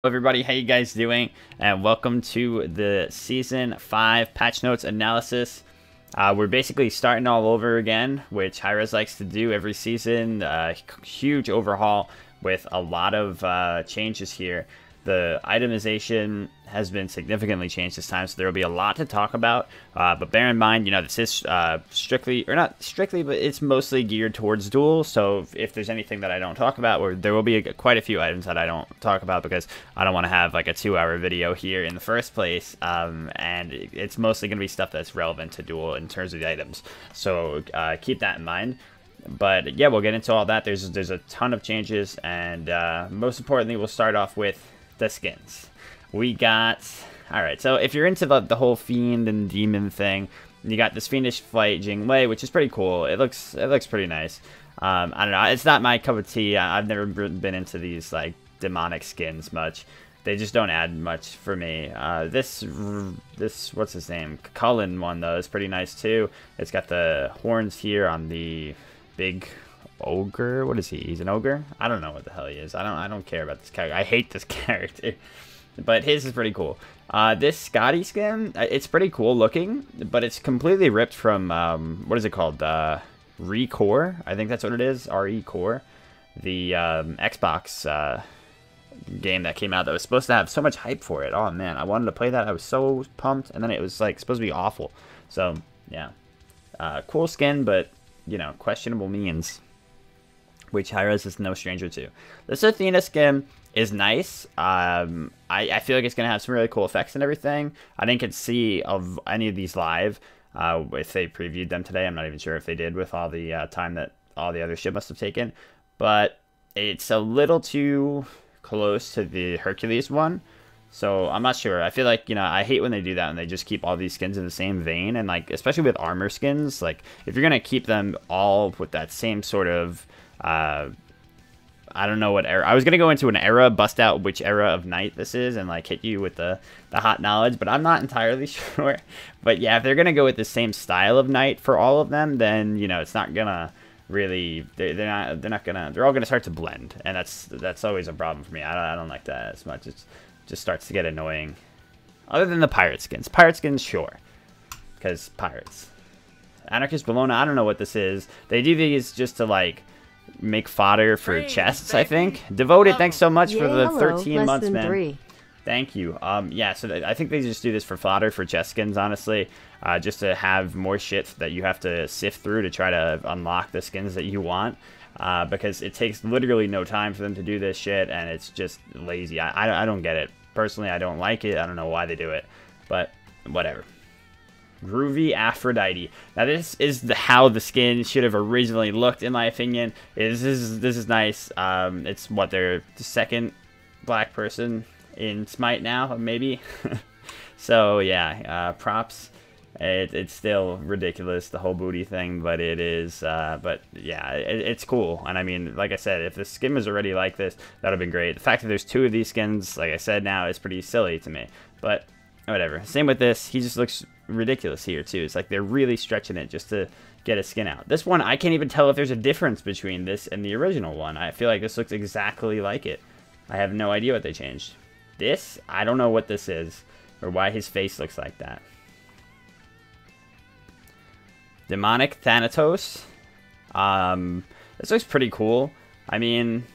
Everybody, how you guys doing? And welcome to the Season 5 patch notes analysis. We're basically starting all over again, which Hi-Rez likes to do every season. Huge overhaul with a lot of changes here. The itemization has been significantly changed this time, so there will be a lot to talk about. But bear in mind, you know, this is strictly, or not strictly, but it's mostly geared towards Duel. So if there's anything that I don't talk about, or there will be quite a few items that I don't talk about because I don't want to have like a 2-hour video here in the first place. And it's mostly going to be stuff that's relevant to Duel in terms of the items. So keep that in mind. But yeah, we'll get into all that. There's a ton of changes, and most importantly, we'll start off with the skins. We got, all right, so if you're into the whole fiend and demon thing, you got this fiendish flight Jingwei, which is pretty cool. It looks pretty nice. I don't know, it's not my cup of tea. I've never been into these like demonic skins much. They just don't add much for me. This what's his name, Cullen one though is pretty nice too. It's got the horns here on the big ogre. What is he? He's an ogre? I don't know what the hell he is. I don't care about this character. I hate this character. But his is pretty cool. This Scotty skin, it's pretty cool looking, but it's completely ripped from what is it called? Recore? I think that's what it is. RE-Core. The Xbox game that came out that was supposed to have so much hype for it. Oh man, I wanted to play that. I was so pumped, and then it was like supposed to be awful. So yeah, cool skin, but you know, questionable means, which Hi-Rez is no stranger to. This Athena skin is nice. I feel like it's going to have some really cool effects and everything. I didn't get to see of any of these live. If they previewed them today, I'm not even sure if they did with all the time that all the other shit must have taken. But it's a little too close to the Hercules one. So I'm not sure. I feel like, you know, I hate when they do that and they just keep all these skins in the same vein. And like, especially with armor skins, like if you're going to keep them all with that same sort of, I don't know what era. I was going to go into an era, bust out which era of night this is, and like hit you with the hot knowledge, but I'm not entirely sure. But yeah, if they're going to go with the same style of night for all of them, then, you know, it's not going to really, they're all going to start to blend. And that's always a problem for me. I don't like that as much. It just starts to get annoying. Other than the pirate skins. Pirate skins, sure. Because pirates. Anarchist Bologna, I don't know what this is. They do these just to like make fodder for chests, I think. Devoted, thanks so much for the 13 months, man. 3. Thank you. Yeah, so I think they just do this for fodder for chest skins, honestly. Just to have more shit that you have to sift through to try to unlock the skins that you want. Because it takes literally no time for them to do this shit, and it's just lazy. I don't get it. Personally, I don't like it. I don't know why they do it, but whatever. Groovy Aphrodite. Now this is how the skin should have originally looked, in my opinion. This is nice. It's what, their second black person in Smite now, maybe. So yeah, props. It's still ridiculous, the whole booty thing, but it is. But yeah, it's cool. And I mean, like I said, if the skin was already like this, that would have been great. The fact that there's 2 of these skins, like I said, now is pretty silly to me. But whatever. Same with this. He just looks ridiculous here too. It's like they're really stretching it just to get a skin out. This one, I can't even tell if there's a difference between this and the original one. I feel like this looks exactly like it. I have no idea what they changed. This, I don't know what this is or why his face looks like that. Demonic Thanatos. This looks pretty cool. I mean,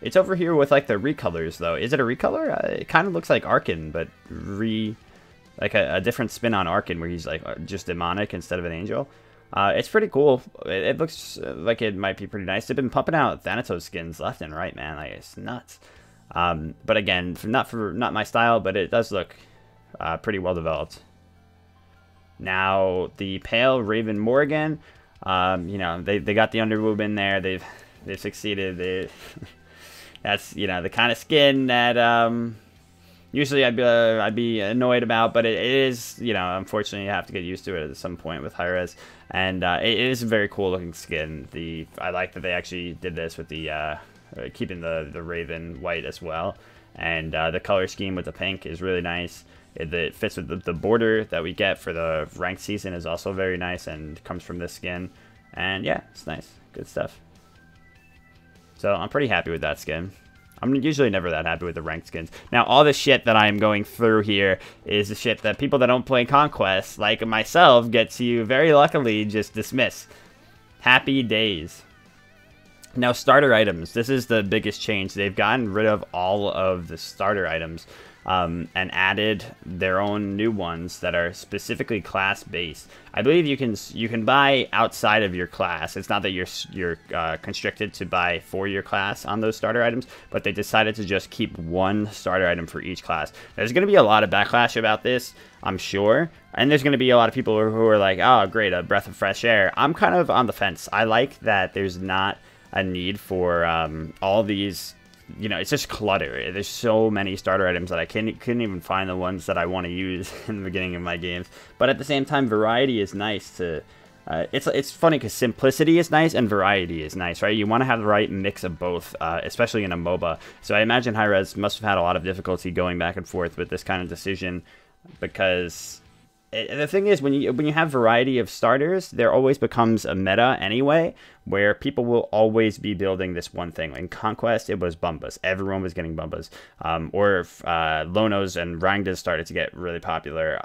it's over here with like the recolors though. Is it a recolor? It kind of looks like Arkin, but like a different spin on Arkin where he's like just demonic instead of an angel. It's pretty cool. It looks like it might be pretty nice. They've been pumping out Thanatos skins left and right, man. Like, it's nuts. But again, not my style, but it does look pretty well developed. Now the Pale Raven Morgan, you know, they got the underboob in there. They've succeeded. That's, you know, the kind of skin that usually I'd be annoyed about, but it is, you know, unfortunately you have to get used to it at some point with Hi-Rez, and it is a very cool looking skin. I like that they actually did this with the keeping the Raven white as well, and the color scheme with the pink is really nice. It fits with the border that we get for the ranked season is also very nice and comes from this skin. And yeah, it's nice. Good stuff. So I'm pretty happy with that skin. I'm usually never that happy with the ranked skins. Now, all the shit that I'm going through here is the shit that people that don't play Conquest, like myself, get to very luckily just dismiss. Happy days. Now, starter items. This is the biggest change. They've gotten rid of all of the starter items and added their own new ones that are specifically class-based. I believe you can buy outside of your class. It's not that you're constricted to buy for your class on those starter items, but they decided to just keep one starter item for each class. There's going to be a lot of backlash about this, I'm sure, and there's going to be a lot of people who are like, oh, great, a breath of fresh air. I'm kind of on the fence. I like that there's not a need for all these, you know, it's just clutter. There's so many starter items that I couldn't even find the ones that I want to use in the beginning of my games. But at the same time, variety is nice to... it's funny because simplicity is nice and variety is nice, right? You want to have the right mix of both, especially in a MOBA. So I imagine Hi-Rez must have had a lot of difficulty going back and forth with this kind of decision because... the thing is, when you have variety of starters, there always becomes a meta anyway, where people will always be building this one thing. In Conquest, it was Bumbas. Everyone was getting Bumbas. Lonos and Rangdas started to get really popular.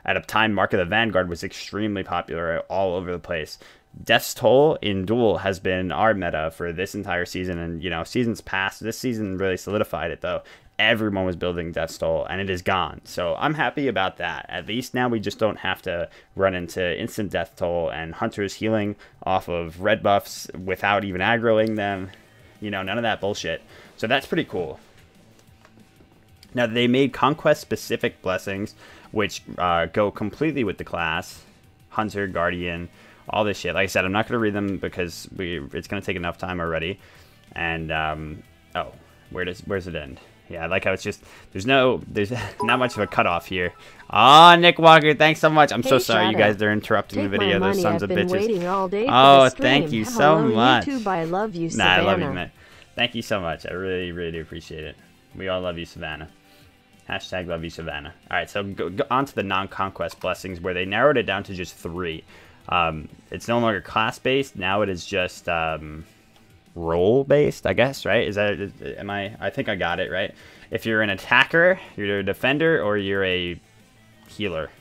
At a time, Mark of the Vanguard was extremely popular all over the place. Death's Toll in Duel has been our meta for this entire season, and, you know, seasons past. This season really solidified it, though. Everyone was building Death's Toll, and it is gone. So I'm happy about that. At least now we just don't have to run into instant Death Toll and Hunters healing off of red buffs without even aggroing them. You know, none of that bullshit. So that's pretty cool. Now, they made Conquest-specific blessings, which go completely with the class. Hunter, Guardian, all this shit. Like I said, I'm not going to read them because it's going to take enough time already. And, oh, where's it end? Yeah, I like how it's just, there's not much of a cutoff here. Oh, Nick Walker, thanks so much. I'm so sorry you guys are interrupting the video, those sons of bitches. Oh, thank you so much. YouTube, I love you, Savannah. Nah, I love you, man. Thank you so much. I really, really appreciate it. We all love you, Savannah. Hashtag love you, Savannah. All right, so go on to the non-conquest blessings, where they narrowed it down to just 3. It's no longer class-based. Now it is just... role-based, I guess, right? I think I got it, right? If you're an attacker, you're a defender, or you're a healer.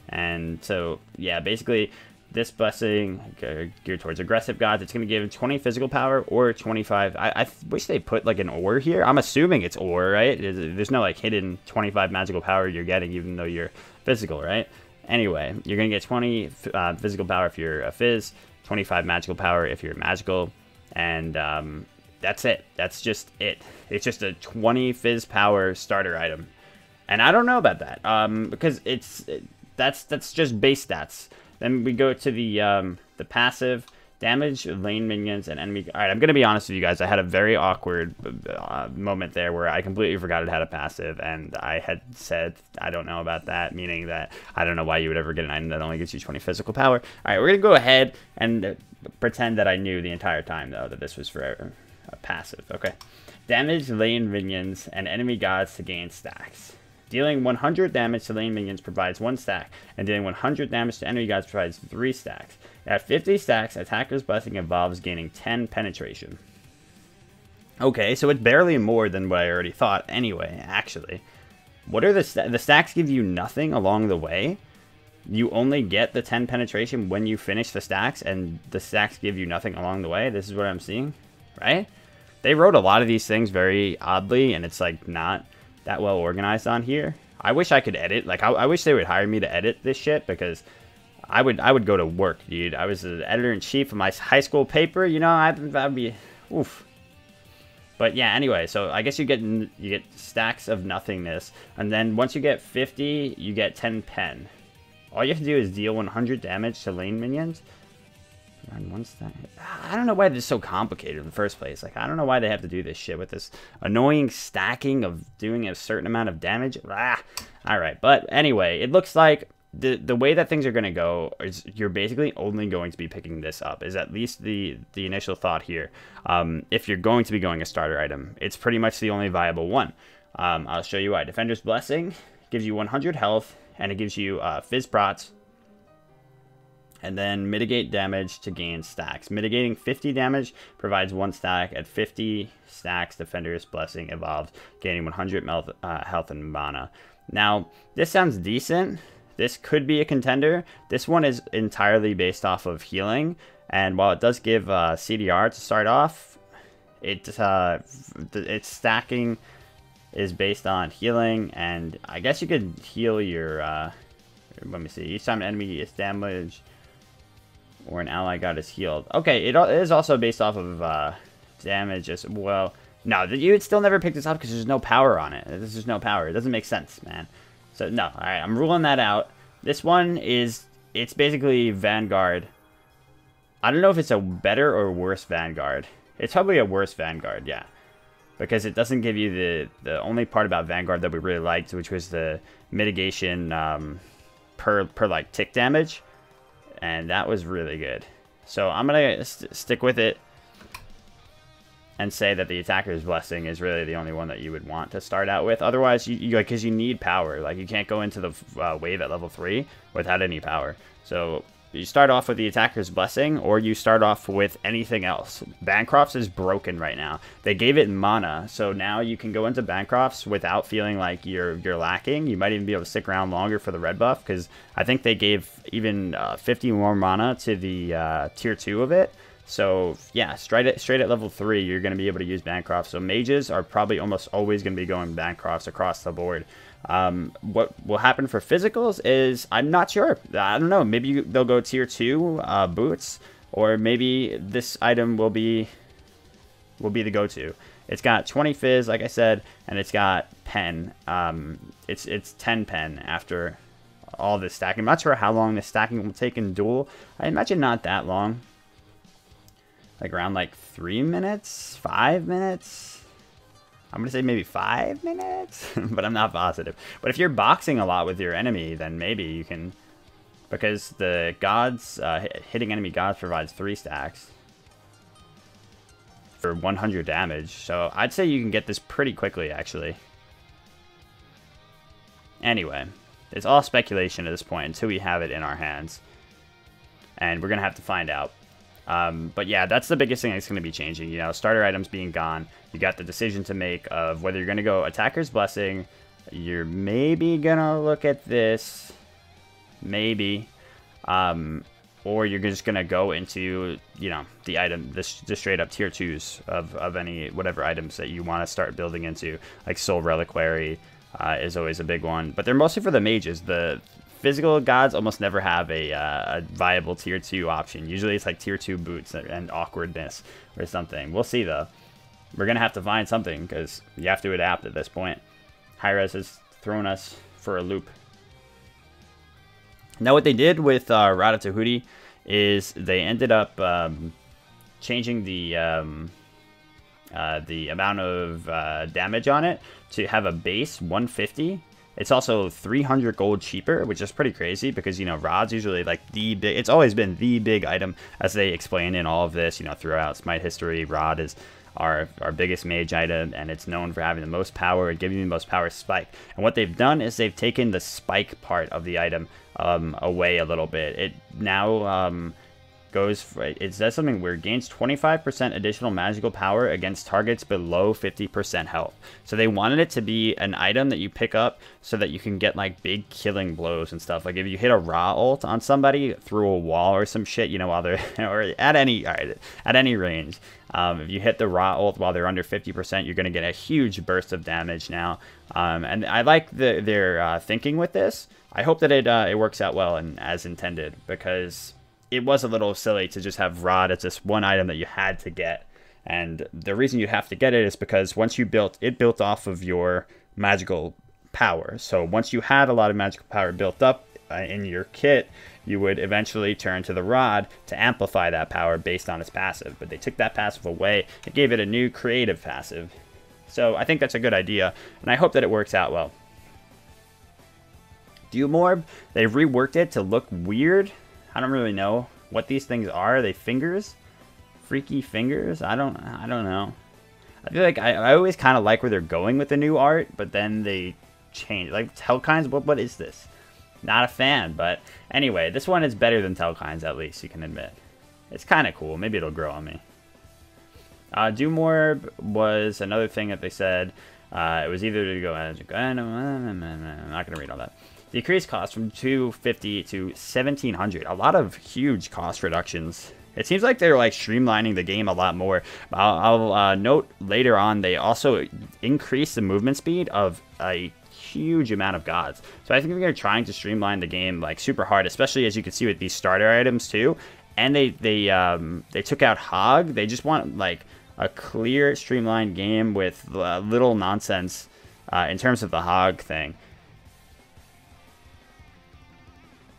And so, yeah, basically, this blessing geared towards aggressive gods, it's going to give 20 physical power or 25. I wish they put, like, an ore here. I'm assuming it's ore, right? There's no, like, hidden 25 magical power you're getting, even though you're physical, right? Anyway, you're going to get 20 physical power if you're a fizz, 25 magical power if you're magical. And that's it. That's just it. It's just a 20 fizz power starter item, and I don't know about that because that's just base stats. Then we go to the passive damage, lane minions, and enemy. All right, I'm gonna be honest with you guys. I had a very awkward moment there where I completely forgot it had a passive, and I had said I don't know about that, meaning that I don't know why you would ever get an item that only gives you 20 physical power. All right, we're gonna go ahead and pretend that I knew the entire time, though, that this was for a passive. Okay. Damage lane minions and enemy gods to gain stacks. Dealing 100 damage to lane minions provides 1 stack, and dealing 100 damage to enemy gods provides 3 stacks. At 50 stacks, Attacker's Blessing involves gaining 10 penetration. Okay, so it's barely more than what I already thought anyway, actually. What are the stacks give you nothing along the way? You only get the 10 penetration when you finish the stacks, and the stacks give you nothing along the way. This is what I'm seeing, right? They wrote a lot of these things very oddly, and it's like not that well organized on here. I wish I could edit. Like, I wish they would hire me to edit this shit, because I would go to work, dude. I was the editor-in-chief of my high school paper. You know, I'd be oof. But yeah, anyway, so I guess you get stacks of nothingness, and then once you get 50, you get 10 pen. All you have to do is deal 100 damage to lane minions. One stack. I don't know why this is so complicated in the first place. Like, I don't know why they have to do this shit with this annoying stacking of doing a certain amount of damage. Alright, but anyway, it looks like the way that things are going to go is you're basically only going to be picking this up, is at least the initial thought here. If you're going to be going a starter item, it's pretty much the only viable one. I'll show you why. Defender's Blessing gives you 100 health, and it gives you Fizz Prots, And then mitigate damage to gain stacks. Mitigating 50 damage provides 1 stack. At 50 stacks, Defender's Blessing evolves, gaining 100 health and mana. Now, this sounds decent. This could be a contender. This one is entirely based off of healing. And while it does give CDR to start off, its stacking is based on healing. And I guess you could heal your... let me see. Each time an enemy is damaged or an ally god is healed. Okay, it is also based off of damage as well. No, you would still never pick this up because there's no power on it. There's just no power. It doesn't make sense, man. So, no. Alright, I'm ruling that out. This one is... It's basically Vanguard. I don't know if it's a better or worse Vanguard. It's probably a worse Vanguard, yeah. Because it doesn't give you the only part about Vanguard that we really liked, which was the mitigation per like tick damage. And that was really good. So I'm going to stick with it and say that the Attacker's Blessing is really the only one that you would want to start out with. Otherwise, because you need power. Like, you can't go into the wave at level 3 without any power. So you start off with the Attacker's Blessing, or you start off with anything else. Bancroft's is broken right now. They gave it mana, so now you can go into Bancroft's without feeling like you're lacking. You might even be able to stick around longer for the red buff, because I think they gave even 50 more mana to the tier 2 of it. So yeah, straight at level 3, you're going to be able to use Bancroft. So mages are probably almost always going to be going Bancrofts across the board. What will happen for physicals is, I'm not sure. I don't know. Maybe they'll go tier 2 boots, or maybe this item will be the go-to. It's got 20 fizz, like I said, and it's got pen. It's 10 pen after all this stacking. I'm not sure how long this stacking will take in Duel. I imagine not that long. Like around like 3 minutes, 5 minutes. I'm going to say maybe 5 minutes, but I'm not positive. But if you're boxing a lot with your enemy, then maybe you can, because the gods, hitting enemy gods provides 3 stacks for 100 damage. So I'd say you can get this pretty quickly, actually. Anyway, it's all speculation at this point until we have it in our hands. And we're going to have to find out. But yeah, that's the biggest thing that's going to be changing. You know, starter items being gone. You got the decision to make of whether you're going to go Attacker's Blessing. You're maybe going to look at this. Maybe. Or you're just going to go into, you know, the item, the straight up tier 2s of any, whatever items that you want to start building into. Like Soul Reliquary is always a big one. But they're mostly for the mages. The physical gods almost never have a viable tier 2 option. Usually it's like tier 2 boots and awkwardness or something. We'll see though. We're going to have to find something because you have to adapt at this point. Hi-Rez has thrown us for a loop. Now what they did with Rada Tahuti is they ended up changing the amount of damage on it to have a base 150. It's also 300 gold cheaper, which is pretty crazy because, you know, Rod's usually like the big, it's always been the big item, as they explain in all of this, you know, throughout Smite history. Rod is our biggest mage item, and it's known for having the most power and giving you the most power spike. And what they've done is they've taken the spike part of the item away a little bit. It now it does something weird. Gains 25% additional magical power against targets below 50% health. So they wanted it to be an item that you pick up so that you can get like big killing blows and stuff. Like if you hit a raw ult on somebody through a wall or some shit, you know, while they're or at any range. If you hit the raw ult while they're under 50%, you're going to get a huge burst of damage now. And I like their thinking with this. I hope that it works out well and as intended, because it was a little silly to just have Rod as this one item that you had to get. And the reason you have to get it is because once you built off of your magical power. So once you had a lot of magical power built up in your kit, you would eventually turn to the Rod to amplify that power based on its passive. But they took that passive away and gave it a new creative passive. So I think that's a good idea, and I hope that it works out well. Duel, they've reworked it to look weird. I don't really know what these things are. Are they fingers? Freaky fingers? I don't know. I feel like I always kind of like where they're going with the new art, but then they change. Like Hellkinds, what is this? Not a fan, but anyway, this one is better than Telkines, at least, you can admit. It's kind of cool. Maybe it'll grow on me. Do More was another thing that they said. It was either to go... I'm not going to read all that. Decreased cost from 250 to 1700. A lot of huge cost reductions. It seems like they're like streamlining the game a lot more. I'll note later on they also increased the movement speed of a huge amount of gods. So I think they're trying to streamline the game like super hard, especially as you can see with these starter items too. And they took out Hog. They just want like a clear, streamlined game with little nonsense in terms of the Hog thing.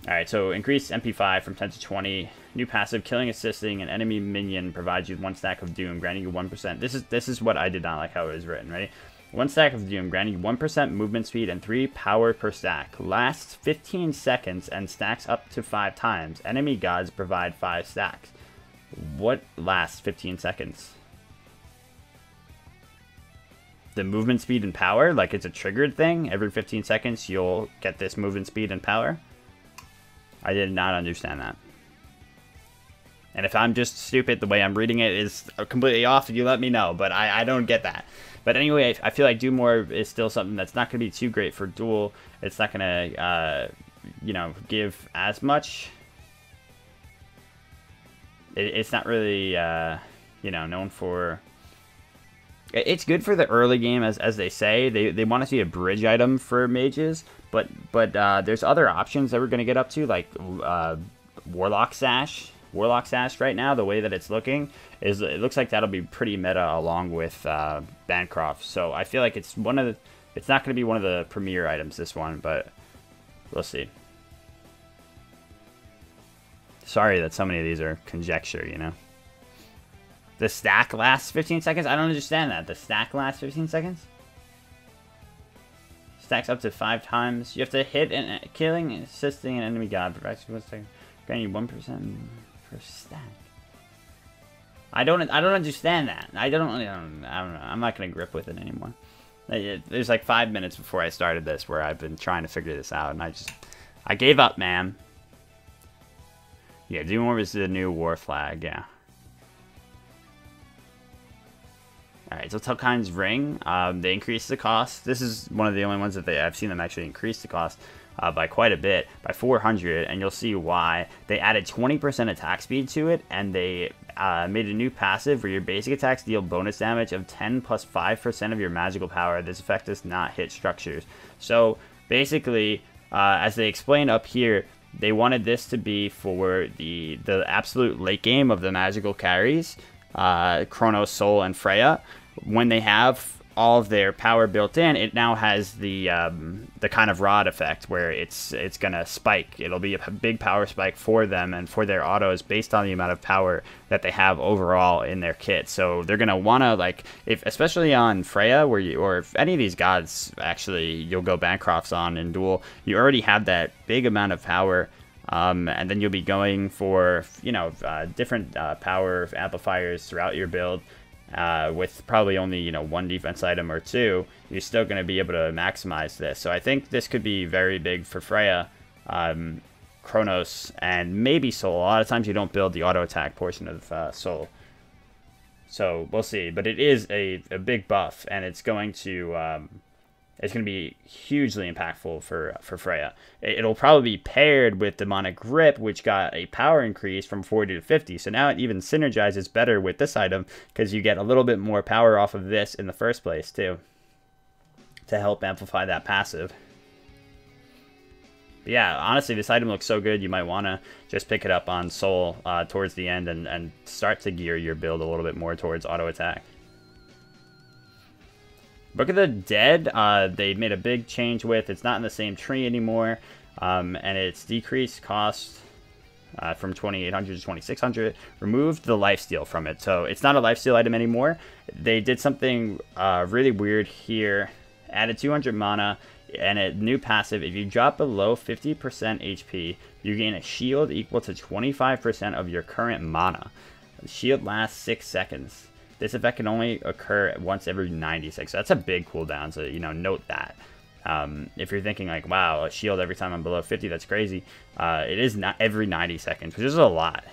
Alright, so increase MP5 from 10 to 20. New passive, killing, assisting an enemy minion provides you 1 stack of Doom, granting you 1%. This is what I did not like how it was written, right? 1 stack of Doom, granting you 1% movement speed and 3 power per stack. Lasts 15 seconds and stacks up to 5 times. Enemy gods provide 5 stacks. What lasts 15 seconds? The movement speed and power? Like it's a triggered thing? Every 15 seconds you'll get this movement speed and power? I did not understand that. And if I'm just stupid, the way I'm reading it is completely off, you let me know. But I don't get that. But anyway, I feel like Do More is still something that's not going to be too great for Duel. It's not going to, you know, give as much. It's not really, you know, known for... It's good for the early game, as they say. They want to see a bridge item for mages. But there's other options that we're going to get up to, like Warlock Sash. Warlock Sash right now, the way that it's looking, is it looks like that'll be pretty meta along with Bancroft. So I feel like it's not going to be one of the premier items, this one, but we'll see. Sorry that so many of these are conjecture, you know. The stack lasts 15 seconds? I don't understand that. The stack lasts 15 seconds? Stacks up to 5 times. You have to hit and killing, assisting an enemy god. Provides 1 second. Granting you 1% per stack. I don't understand that. I don't know. I'm not gonna grip with it anymore. There's like 5 minutes before I started this where I've been trying to figure this out, and I gave up, man. Yeah, Do More is the new war flag. Yeah. Alright, so Telkine's Ring, they increased the cost. This is one of the only ones that I've seen them actually increase the cost by quite a bit, by 400, and you'll see why. They added 20% attack speed to it, and they made a new passive where your basic attacks deal bonus damage of 10 plus 5% of your magical power. This effect does not hit structures. So basically, as they explain up here, they wanted this to be for the absolute late game of the magical carries, Chronos, Soul, and Freya. When they have all of their power built in, it now has the kind of rod effect where it's gonna spike. It'll be a big power spike for them and for their autos based on the amount of power that they have overall in their kit. So they're gonna wanna, like, especially on Freya, or if any of these gods actually you'll go Bancrofts on in Duel, you already have that big amount of power. And then you'll be going for, you know, different power amplifiers throughout your build. With probably only, you know, 1 defense item or 2, you're still going to be able to maximize this. So I think this could be very big for Freya, Chronos, and maybe Soul. A lot of times you don't build the auto attack portion of Soul. So we'll see. But it is a big buff, and it's going to be hugely impactful for Freya. It'll probably be paired with Demonic Grip, which got a power increase from 40 to 50. So now it even synergizes better with this item because you get a little bit more power off of this in the first place too, to help amplify that passive. But yeah, honestly, this item looks so good, you might want to just pick it up on Soul towards the end and start to gear your build a little bit more towards auto attack. Book of the Dead, they made a big change with. It's not in the same tree anymore, and it's decreased cost from 2,800 to 2,600. Removed the lifesteal from it, so it's not a lifesteal item anymore. They did something really weird here. Added 200 mana and a new passive. If you drop below 50% HP, you gain a shield equal to 25% of your current mana. The shield lasts 6 seconds. This effect can only occur once every 90 seconds. So that's a big cooldown, so, you know, note that. If you're thinking like, wow, a shield every time I'm below 50, that's crazy. It is not every 90 seconds, which is a lot.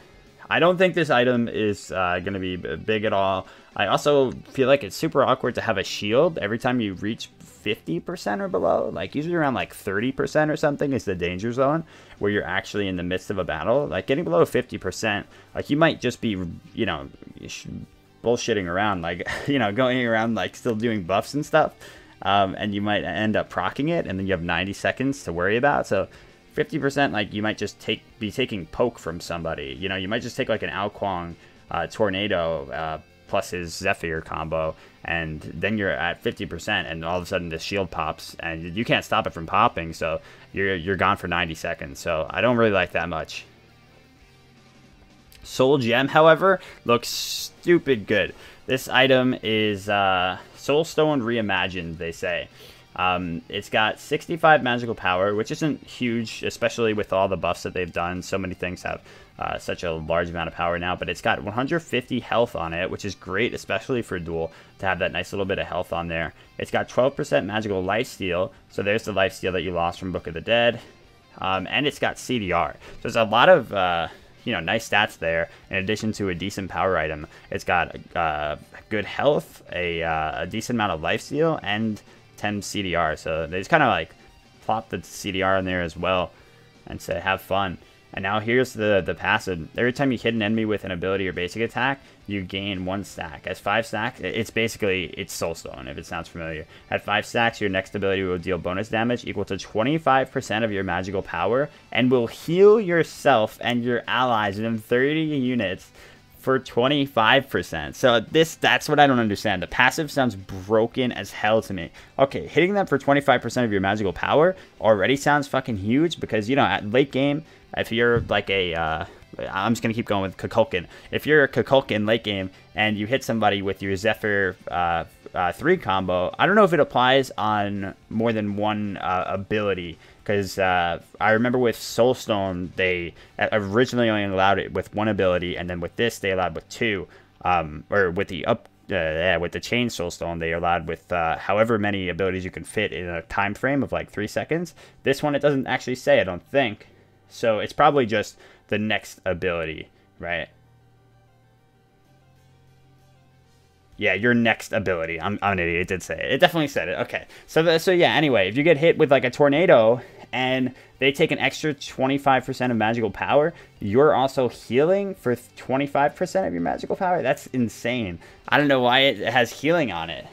I don't think this item is going to be big at all. I also feel like it's super awkward to have a shield every time you reach 50% or below. Like usually around like 30% or something is the danger zone where you're actually in the midst of a battle. Like getting below 50%, like you might just be, you know, bullshitting around, like, you know, going around like still doing buffs and stuff. And you might end up proccing it, and then you have 90 seconds to worry about. So 50%, like you might just be taking poke from somebody. You know, you might just take like an Ao Kuang tornado plus his Zephyr combo, and then you're at 50%, and all of a sudden the shield pops, and you can't stop it from popping. So you're gone for 90 seconds. So I don't really like that much. Soul Gem, however, looks stupid good. This item is Soulstone Reimagined, they say. It's got 65 magical power, which isn't huge, especially with all the buffs that they've done. So many things have such a large amount of power now, but it's got 150 health on it, which is great, especially for Duel, to have that nice little bit of health on there. It's got 12% magical lifesteal, so there's the lifesteal that you lost from Book of the Dead. And it's got CDR. So there's a lot of you know, nice stats there, in addition to a decent power item. It's got good health, a decent amount of lifesteal, and 10 CDR. So they just kind of like plop the CDR in there as well and say have fun. And now here's the passive. Every time you hit an enemy with an ability or basic attack, you gain 1 stack. As 5 stacks, it's Soulstone, if it sounds familiar. At 5 stacks, your next ability will deal bonus damage equal to 25% of your magical power and will heal yourself and your allies within 30 units for 25%. So that's what I don't understand. The passive sounds broken as hell to me. Okay, hitting them for 25% of your magical power already sounds fucking huge, because, you know, at late game, if you're like a I'm just gonna keep going with Kukulkan. If you're a Kukulkan late game and you hit somebody with your Zephyr 3 combo, I don't know if it applies on more than one ability, because I remember with Soulstone they originally only allowed it with 1 ability, and then with this they allowed with 2, or with the with the Chain Soulstone they allowed with however many abilities you can fit in a time frame of like 3 seconds. This one it doesn't actually say, I don't think. So it's probably just the next ability, right? Yeah, your next ability. I'm an idiot. It did say it. It definitely said it. Okay. So yeah, anyway, if you get hit with like a tornado and they take an extra 25% of magical power, you're also healing for 25% of your magical power? That's insane. I don't know why it has healing on it.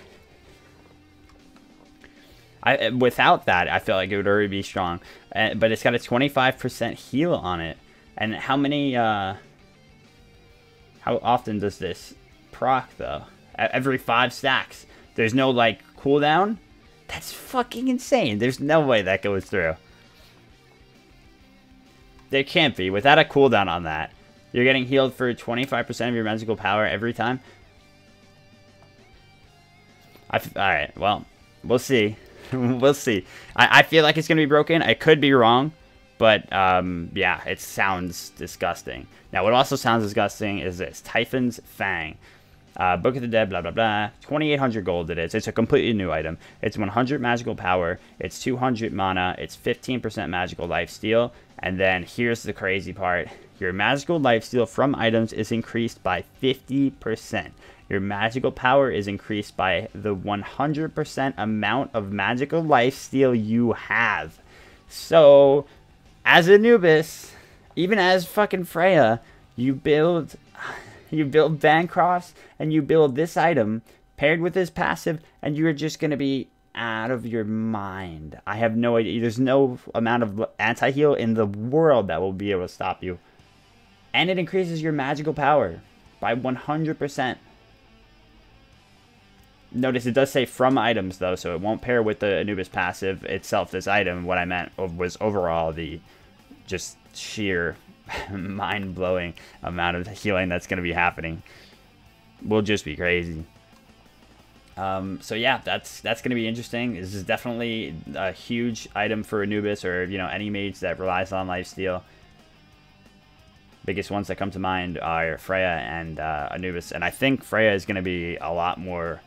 Without that, I feel like it would already be strong. But it's got a 25% heal on it. And how many, how often does this proc, though? Every 5 stacks. There's no, like, cooldown? That's fucking insane. There's no way that goes through. There can't be. Without a cooldown on that, you're getting healed for 25% of your magical power every time? Alright, well, we'll see. We'll see. I feel like it's going to be broken. I could be wrong. But, yeah, it sounds disgusting. Now, what also sounds disgusting is this. Typhon's Fang. Book of the Dead, blah, blah, blah. 2,800 gold it is. It's a completely new item. It's 100 magical power. It's 200 mana. It's 15% magical lifesteal. And then here's the crazy part. Your magical lifesteal from items is increased by 50%. Your magical power is increased by the 100% amount of magical lifesteal you have. So, as Anubis, even as fucking Freya, you build Bancrofts and you build this item paired with this passive, and you're just going to be out of your mind. I have no idea. There's no amount of anti-heal in the world that will be able to stop you. And it increases your magical power by 100%. Notice it does say from items, though, so it won't pair with the Anubis passive itself, this item. What I meant was overall the just sheer mind-blowing amount of healing that's going to be happening. Will just be crazy. So yeah, that's going to be interesting. This is definitely a huge item for Anubis, or, you know, any mage that relies on lifesteal. Biggest ones that come to mind are Freya and Anubis, and I think Freya is going to be a lot more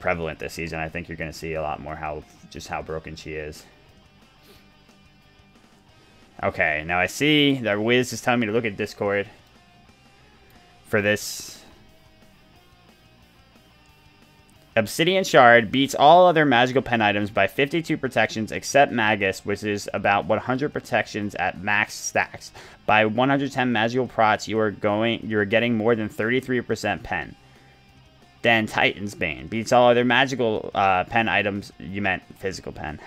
prevalent this season. I think you're going to see a lot more just how broken she is. Okay, now I see that Wiz is telling me to look at Discord for this. Obsidian Shard beats all other magical pen items by 52 protections except Magus, which is about 100 protections at max stacks. By 110 magical prots, you are getting more than 33% pen. Then Titan's Bane beats all other magical pen items. You meant physical pen.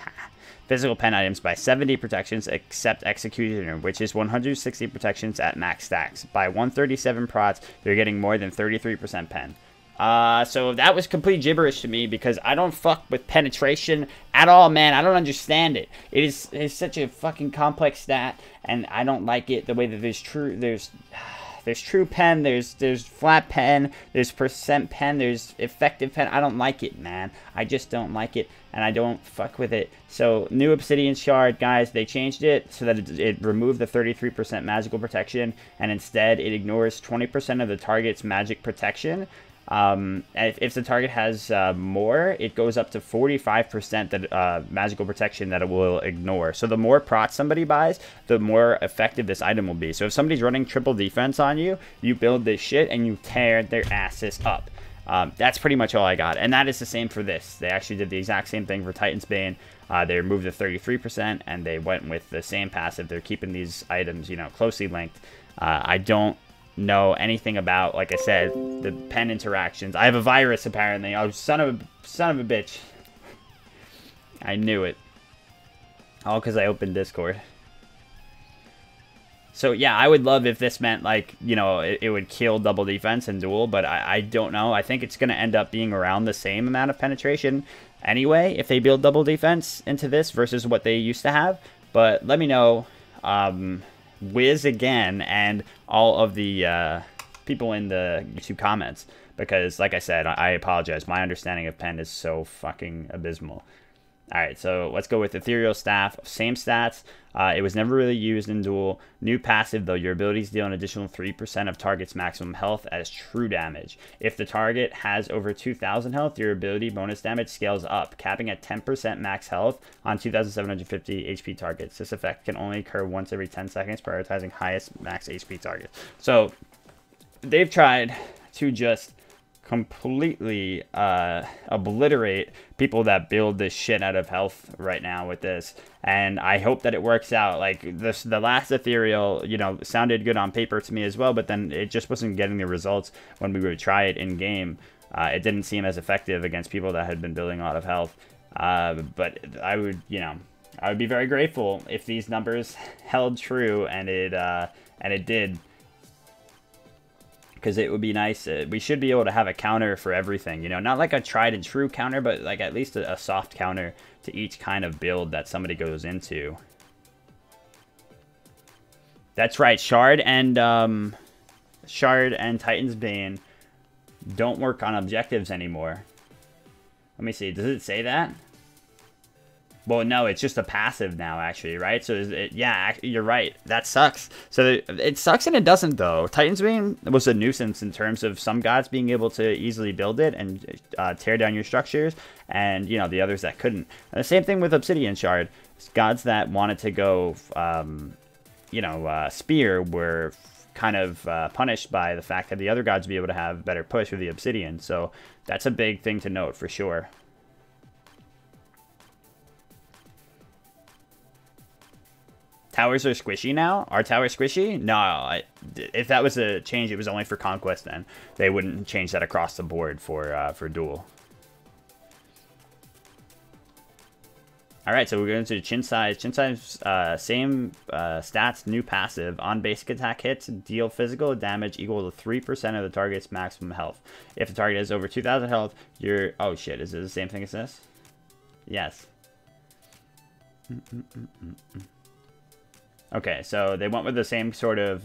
Physical pen items by 70 protections except Executioner, which is 160 protections at max stacks. By 137 prots, you're getting more than 33% pen. So that was complete gibberish to me because I don't fuck with penetration at all, man. I don't understand it. It's such a fucking complex stat, and I don't like it the way that there's true pen, there's flat pen, there's percent pen, there's effective pen. I don't like it, man. I just don't like it, and I don't fuck with it. So, new Obsidian Shard, guys, they changed it so that it removed the 33% magical protection, and instead it ignores 20% of the target's magic protection. If the target has more, it goes up to 45% that magical protection that it will ignore. So the more prots somebody buys, the more effective this item will be. So if somebody's running triple defense on you, you build this shit and you tear their asses up. That's pretty much all I got. And that is the same for this. They actually did the exact same thing for Titan's Bane. They removed the 33% and they went with the same passive. They're keeping these items, you know, closely linked. I don't know anything about, like I said, the pen interactions. I have a virus apparently. Oh, son of a bitch. I knew it. All because I opened Discord. So yeah, I would love if this meant, like, you know, it would kill double defense in Duel, but I don't know. I think it's going to end up being around the same amount of penetration anyway if they build double defense into this versus what they used to have. But let me know. Wiz again and all of the people in the YouTube comments, because like I said, I apologize, my understanding of pen is so fucking abysmal. Alright, so let's go with Ethereal Staff. Same stats. It was never really used in Duel. New passive, though. Your abilities deal an additional 3% of target's maximum health as true damage. If the target has over 2,000 health, your ability bonus damage scales up, capping at 10% max health on 2,750 HP targets. This effect can only occur once every 10 seconds, prioritizing highest max HP targets. So, they've tried to just completely obliterate people that build this shit out of health right now with this, and I hope that it works out. Like the last Ethereal, you know, sounded good on paper to me as well, but then it just wasn't getting the results when we would try it in game. It didn't seem as effective against people that had been building a lot of health. But I would, you know, I would be very grateful if these numbers held true, and it did. Because it would be nice. We should be able to have a counter for everything, you know, not like a tried and true counter, but like at least a soft counter to each kind of build that somebody goes into. That's right, Shard and Titan's Bane don't work on objectives anymore. Let me see, does it say that? Well, no, it's just a passive now, actually, right? So, yeah, you're right. That sucks. So, it sucks and it doesn't, though. Titan's Bane was a nuisance in terms of some gods being able to easily build it and tear down your structures, and, you know, the others that couldn't. And the same thing with Obsidian Shard. Gods that wanted to go, you know, Spear were kind of punished by the fact that the other gods would be able to have better push with the Obsidian. So, that's a big thing to note, for sure. Towers are squishy now? Are towers squishy? No, if that was a change, it was only for Conquest then. They wouldn't change that across the board for Duel. Alright, so we're going to Chin Size. Chin Size, same stats, new passive. On basic attack hits, deal physical damage equal to 3% of the target's maximum health. If the target has over 2,000 health, you're... Oh shit, is it the same thing as this? Yes. Okay, so they went with the same sort of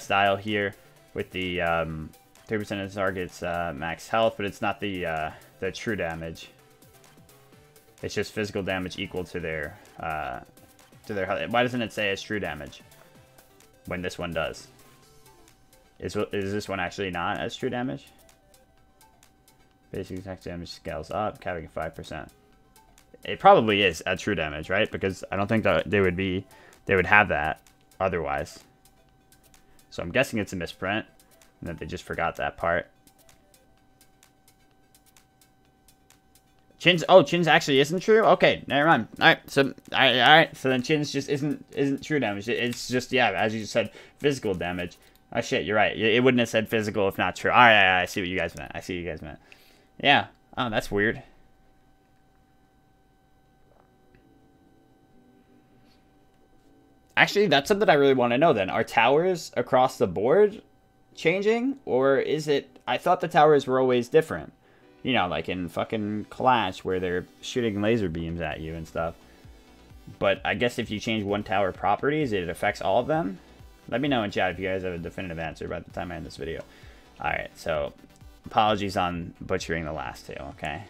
style here with the 3% of the target's max health, but it's not the true damage. It's just physical damage equal to their health. Why doesn't it say it's true damage when this one does? Is this one actually not as true damage? Basic attack damage scales up, capping 5%. It probably is at true damage, right? Because I don't think that they would have that otherwise. So I'm guessing it's a misprint, and that they just forgot that part. Chin's actually isn't true? Okay, never mind. Alright, so alright, so then Chin's just isn't true damage. It's just, yeah, as you just said, physical damage. Oh shit, you're right. It wouldn't have said physical if not true. Alright, I see what you guys meant. Yeah. Oh, that's weird. Actually, that's something I really want to know then. Are towers across the board changing? Or is it... I thought the towers were always different. You know, like in fucking Clash where they're shooting laser beams at you and stuff. But I guess if you change one tower properties, it affects all of them. Let me know in chat if you guys have a definitive answer by the time I end this video. Alright, so apologies on butchering the last two, okay?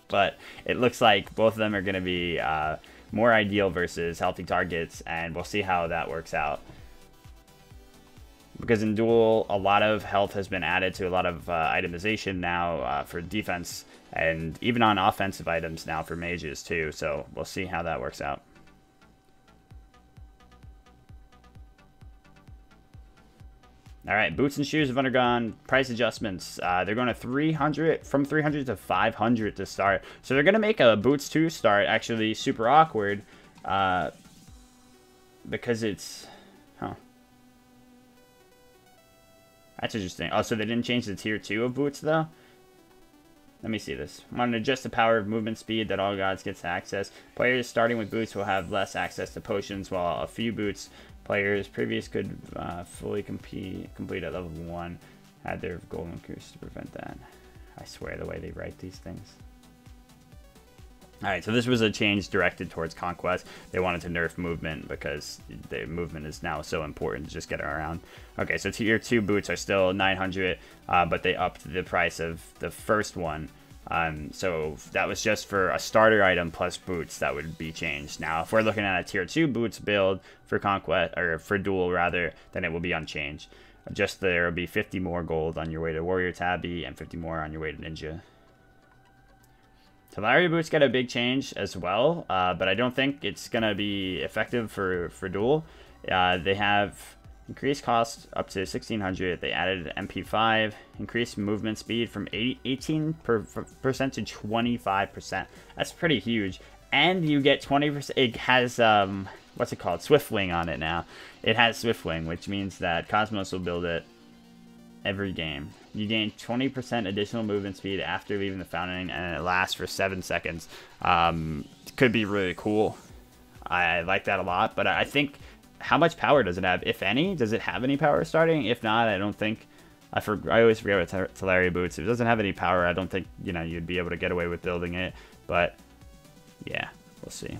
But it looks like both of them are going to be more ideal versus healthy targets, and we'll see how that works out. Because in Duel, a lot of health has been added to a lot of itemization now for defense, and even on offensive items now for mages too, so we'll see how that works out. Alright, boots and shoes have undergone price adjustments. They're going to 300, from 300 to 500 to start. So they're going to make a boots 2 start actually super awkward, because it's... Huh. That's interesting. Oh, so they didn't change the tier 2 of boots, though? Let me see this. I want to adjust the power of movement speed that all gods gets access. Players starting with boots will have less access to potions, while a few boots players previous could fully complete at level 1 had their golden increase to prevent that. I swear the way they write these things. Alright, so this was a change directed towards Conquest. They wanted to nerf movement because the movement is now so important to just get around. Okay, so tier 2 boots are still 900, but they upped the price of the first one. So that was just for a starter item plus boots that would be changed. Now, if we're looking at a tier 2 boots build for Conquest, or for Duel rather, then it will be unchanged. Just there will be 50 more gold on your way to Warrior Tabby and 50 more on your way to Ninja. Tolaria boots get a big change as well, but I don't think it's going to be effective for Duel. They have increased cost up to 1600. They added MP5, increased movement speed from 18% to 25%. That's pretty huge. And you get 20%. It has, what's it called? Swiftwing on it now. It has Swiftwing, which means that Cosmos will build it every game. You gain 20% additional movement speed after leaving the fountain, and it lasts for 7 seconds. Could be really cool. I like that a lot, but I think, how much power does it have, if any? Does it have any power starting? If not, I don't think... I always forget with Tolaria boots. If it doesn't have any power, I don't think, you know, you'd be able to get away with building it. But, yeah, we'll see.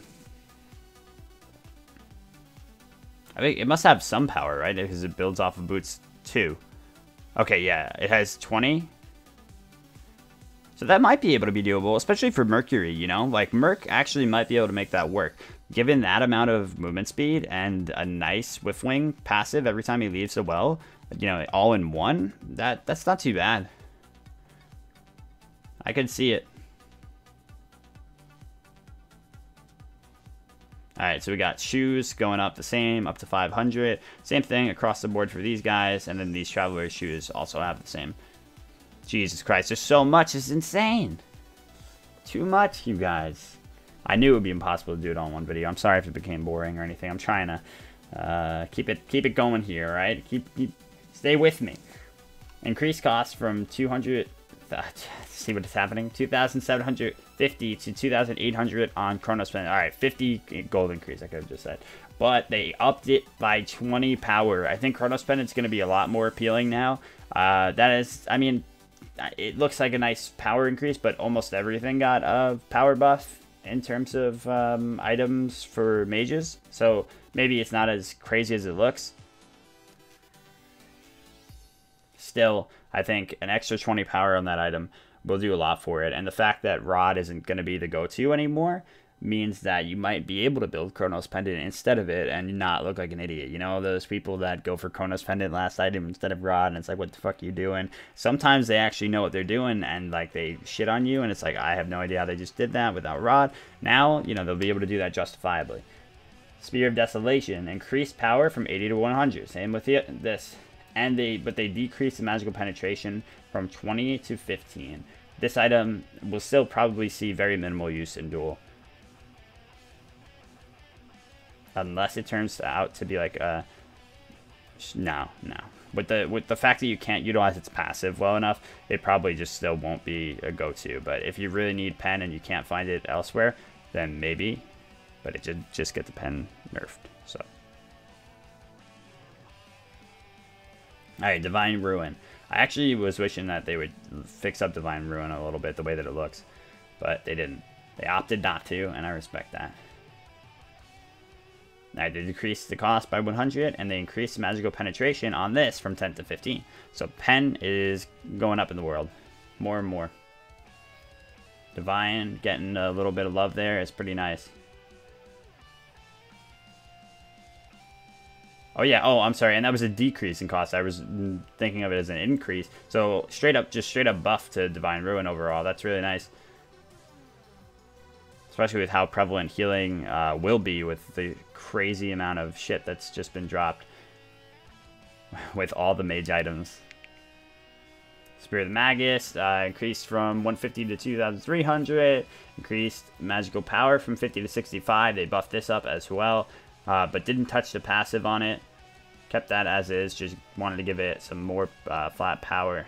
I think it must have some power, right? Because it builds off of boots 2. Okay, yeah, it has 20. So that might be able to be doable, especially for Mercury, you know? Like, Merc actually might be able to make that work. Given that amount of movement speed and a nice Swiftwing passive every time he leaves the well, you know, all in one, that's not too bad. I could see it. Alright, so we got shoes going up the same, up to 500. Same thing across the board for these guys, and then these Traveler shoes also have the same. Jesus Christ, there's so much, it's insane. Too much, you guys. I knew it would be impossible to do it all in one video. I'm sorry if it became boring or anything. I'm trying to keep it going here, right? Stay with me. Increased cost from 200... see what is happening. 2,750 to 2,800 on Chronos Pen. All right, 50 gold increase. I could have just said, but they upped it by 20 power. I think Chronos Pen is going to be a lot more appealing now. That is, I mean, it looks like a nice power increase, but almost everything got a power buff in terms of items for mages. So maybe it's not as crazy as it looks. Still, I think an extra 20 power on that item will do a lot for it. And the fact that Rod isn't going to be the go-to anymore, means that you might be able to build Chronos Pendant instead of it and not look like an idiot. You know, those people that go for Chronos Pendant last item instead of Rod, and it's like, what the fuck are you doing? Sometimes they actually know what they're doing, and like they shit on you, and it's like, I have no idea how they just did that without Rod. Now, you know, they'll be able to do that justifiably. Spear of Desolation, increased power from 80 to 100. Same with this. And but they decrease the magical penetration from 20 to 15. This item will still probably see very minimal use in Duel. Unless it turns out to be like a... No. With the fact that you can't utilize its passive well enough, it probably just still won't be a go-to. But if you really need pen and you can't find it elsewhere, then maybe. But it should just get the pen nerfed. So. Alright, Divine Ruin. I actually was wishing that they would fix up Divine Ruin a little bit, the way that it looks. But they didn't. They opted not to, and I respect that. Now, they decreased the cost by 100, and they increased magical penetration on this from 10 to 15. So pen is going up in the world. More and more. Divine getting a little bit of love there. It's pretty nice. Oh, yeah. Oh, I'm sorry. And that was a decrease in cost. I was thinking of it as an increase. So just straight up buff to Divine Ruin overall. That's really nice. Especially with how prevalent healing will be with the crazy amount of shit that's just been dropped with all the mage items. Spirit of the Magus increased from 150 to 2,300. Increased magical power from 50 to 65. They buffed this up as well, but didn't touch the passive on it. Kept that as is. Just wanted to give it some more flat power.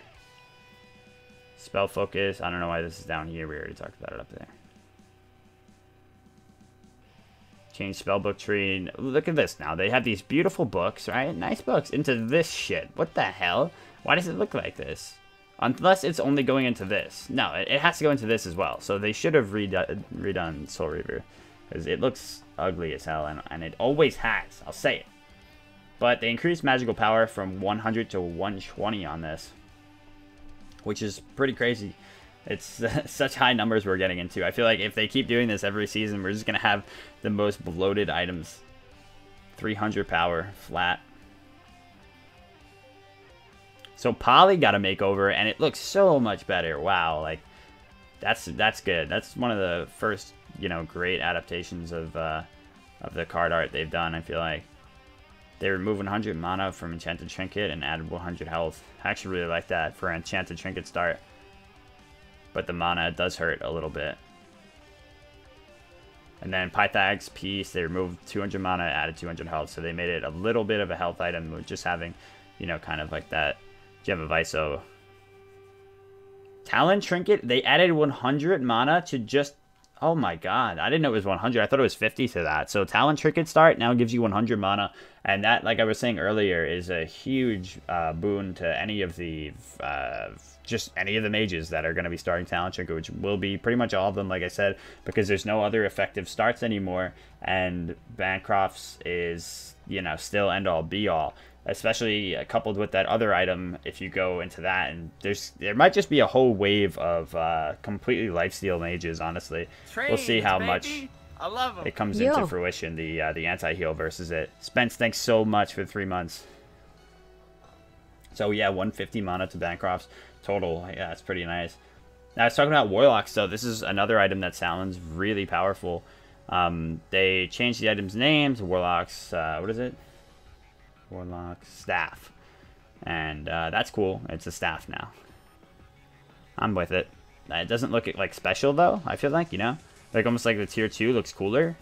Spell focus. I don't know why this is down here. We already talked about it up there. Change spellbook tree. Look at this now. They have these beautiful books, right? Nice books into this shit. What the hell? Why does it look like this? Unless it's only going into this. No, it has to go into this as well. So they should have redone Soul Reaver. Because it looks ugly as hell, and it always has. I'll say it. But they increased magical power from 100 to 120 on this. Which is pretty crazy. It's such high numbers we're getting into. I feel like if they keep doing this every season, we're just going to have the most bloated items. 300 power, flat. So Polly got a makeover, and it looks so much better. Wow, like, that's good. That's one of the first, you know, great adaptations of the card art they've done, I feel like. They removed 100 mana from Enchanted Trinket and added 100 health. I actually really like that for an Enchanted Trinket start. But the mana does hurt a little bit. And then Pythag's Piece, they removed 200 mana, added 200 health. So they made it a little bit of a health item with just having, you know, kind of like that Viso. Talon Trinket, they added 100 mana to just... Oh my god, I didn't know it was 100. I thought it was 50 to that. So Talon Trinket start now gives you 100 mana. And that, like I was saying earlier, is a huge boon to any of the... just any of the mages that are going to be starting Talon Trinket, which will be pretty much all of them, like I said, because there's no other effective starts anymore. And Bancroft's is, you know, still end-all, be-all. Especially coupled with that other item, if you go into that, and there might just be a whole wave of completely lifesteal mages. Honestly, we'll see how much it comes into fruition. The anti-heal versus it. Spence, thanks so much for 3 months. So yeah, 150 mana to Bancroft's total. Yeah, that's pretty nice. Now I was talking about Warlocks, so this is another item that sounds really powerful. They changed the item's name to Warlocks. What is it? Warlock Staff. And that's cool. It's a staff now. I'm with it. It doesn't look like special though, I feel like, you know? Like almost like the tier 2 looks cooler.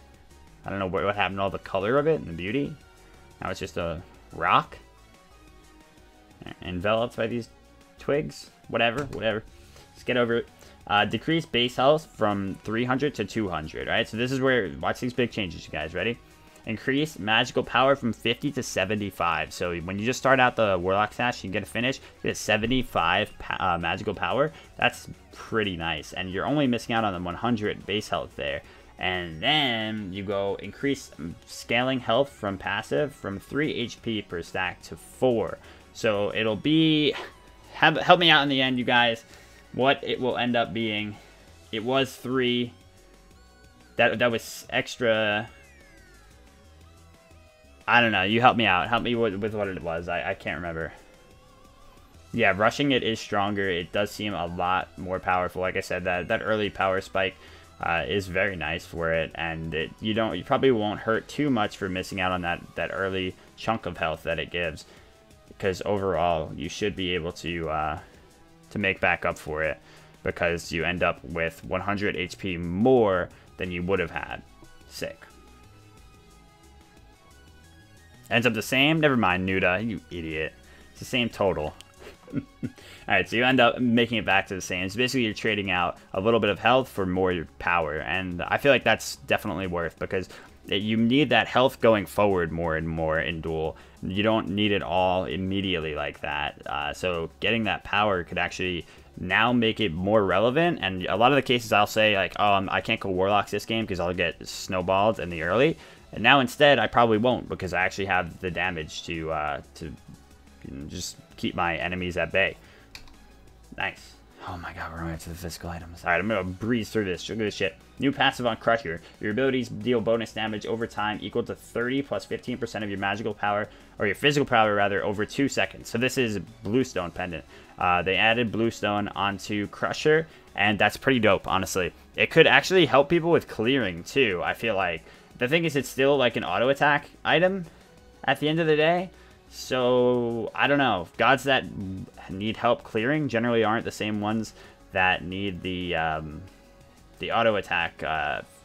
I don't know what happened to all the color of it and the beauty. Now it's just a rock. Enveloped by these twigs. Whatever. Let's get over it. Decrease base health from 300 to 200, right? So this is where, watch these big changes, you guys. Ready? Increase magical power from 50 to 75. So when you just start out the Warlock Sash, you get a finish, you get 75 magical power. That's pretty nice. And you're only missing out on the 100 base health there. And then you go increase scaling health from passive from 3 HP per stack to 4. So it'll be... help me out in the end, you guys. What it will end up being. It was 3... That was extra. I don't know. You help me out. Help me with what it was. I can't remember. Yeah, rushing it is stronger. It does seem a lot more powerful. Like I said, that early power spike is very nice for it, and you probably won't hurt too much for missing out on that early chunk of health that it gives, because overall you should be able to make back up for it, because you end up with 100 HP more than you would have had. Sick. Ends up the same? Never mind, Nuda, you idiot. It's the same total. Alright, so you end up making it back to the same. So basically you're trading out a little bit of health for more power, and I feel like that's definitely worth, because you need that health going forward more and more in Duel. You don't need it all immediately like that. So getting that power could actually now make it more relevant, and a lot of the cases I'll say like, oh, I can't go Warlocks this game because I'll get snowballed in the early, and now instead I probably won't, because I actually have the damage to just keep my enemies at bay. Nice. Oh my god, we're going to the physical items. Alright, I'm going to breeze through this. Look at this shit. New passive on Crusher. Your abilities deal bonus damage over time equal to 30 plus 15% of your magical power, or your physical power rather, over 2 seconds. So this is Bluestone Pendant. They added Bluestone onto Crusher, and that's pretty dope, honestly. It could actually help people with clearing too, I feel like. The thing is, it's still like an auto attack item at the end of the day. So, I don't know. Gods that need help clearing generally aren't the same ones that need the auto attack.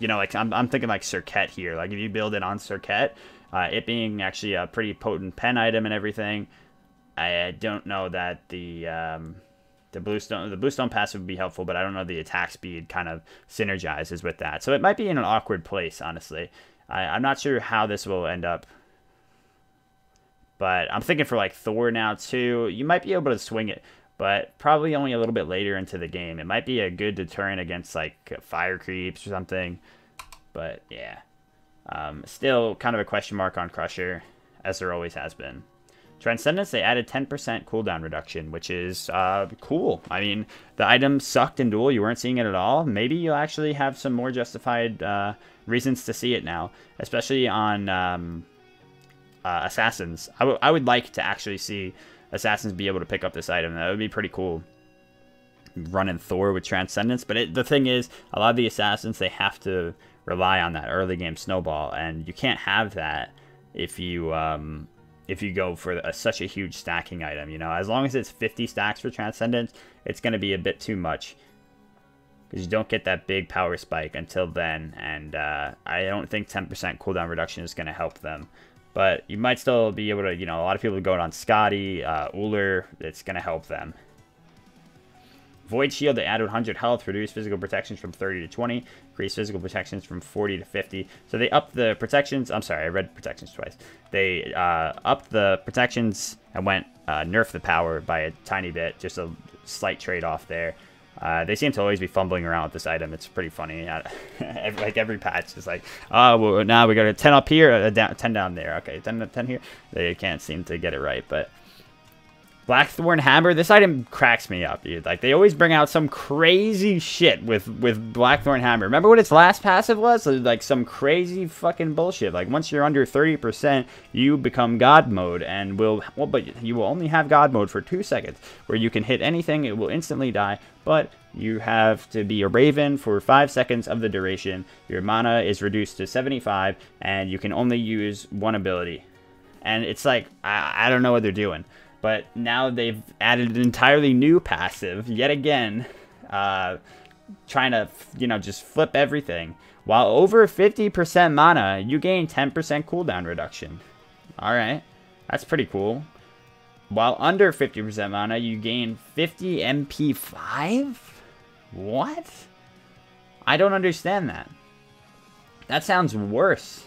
You know, like I'm thinking like Serket here. Like if you build it on Serket, it being actually a pretty potent pen item and everything, I don't know that the Bluestone passive would be helpful, but I don't know the attack speed kind of synergizes with that. So it might be in an awkward place, honestly. I'm not sure how this will end up. But I'm thinking for like Thor now too, you might be able to swing it, but probably only a little bit later into the game. It might be a good deterrent against like fire creeps or something. But yeah, still kind of a question mark on Crusher, as there always has been. Transcendence, they added 10% cooldown reduction, which is cool. I mean, the item sucked in Duel. You weren't seeing it at all. Maybe you'll actually have some more justified reasons to see it now, especially on Assassins. I would like to actually see Assassins be able to pick up this item. That would be pretty cool. Running Thor with Transcendence. But the thing is, a lot of the Assassins, they have to rely on that early game snowball, and you can't have that if you go for such a huge stacking item. You know, as long as it's 50 stacks for Transcendence, it's going to be a bit too much, because you don't get that big power spike until then, and I don't think 10% cooldown reduction is going to help them. But you might still be able to, you know, a lot of people are going on Scotty, Uller, it's going to help them. Void Shield, they added 100 health, reduce physical protections from 30 to 20, increase physical protections from 40 to 50. So they upped the protections. I'm sorry, I read protections twice. They upped the protections and went nerf the power by a tiny bit, just a slight trade-off there. They seem to always be fumbling around with this item. It's pretty funny. Like every patch is like, oh, well, now we got a 10 up here, 10 down there. Okay, 10 here. They can't seem to get it right, but Blackthorn Hammer, this item cracks me up, dude. Like, they always bring out some crazy shit with Blackthorn Hammer. Remember what its last passive was? Like, some crazy fucking bullshit. Like, once you're under 30%, you become God mode, and but you will only have God mode for 2 seconds, where you can hit anything, it will instantly die, but you have to be a Raven for 5 seconds of the duration. Your mana is reduced to 75, and you can only use one ability. And it's like, I don't know what they're doing. But now they've added an entirely new passive, yet again, trying to, you know, just flip everything. While over 50% mana, you gain 10% cooldown reduction. Alright, that's pretty cool. While under 50% mana, you gain 50 MP5? What? I don't understand that. That sounds worse.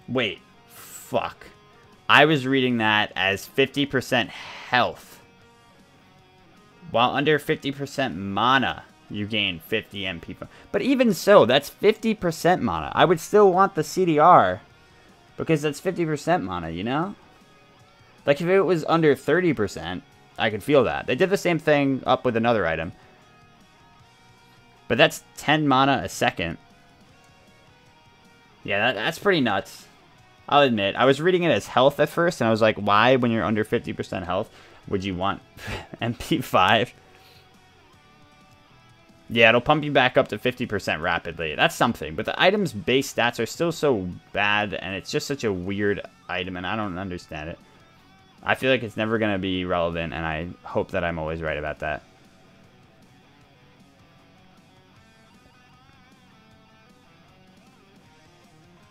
Wait, fuck. I was reading that as 50% health. While under 50% mana, you gain 50 MP. But even so, that's 50% mana. I would still want the CDR, because that's 50% mana, you know? Like, if it was under 30%, I could feel that. They did the same thing up with another item. But that's 10 mana a second. Yeah, that's pretty nuts. I'll admit, I was reading it as health at first, and I was like, why, when you're under 50% health, would you want MP5? Yeah, it'll pump you back up to 50% rapidly. That's something, but the item's base stats are still so bad, and it's just such a weird item, and I don't understand it. I feel like it's never going to be relevant, and I hope that I'm always right about that.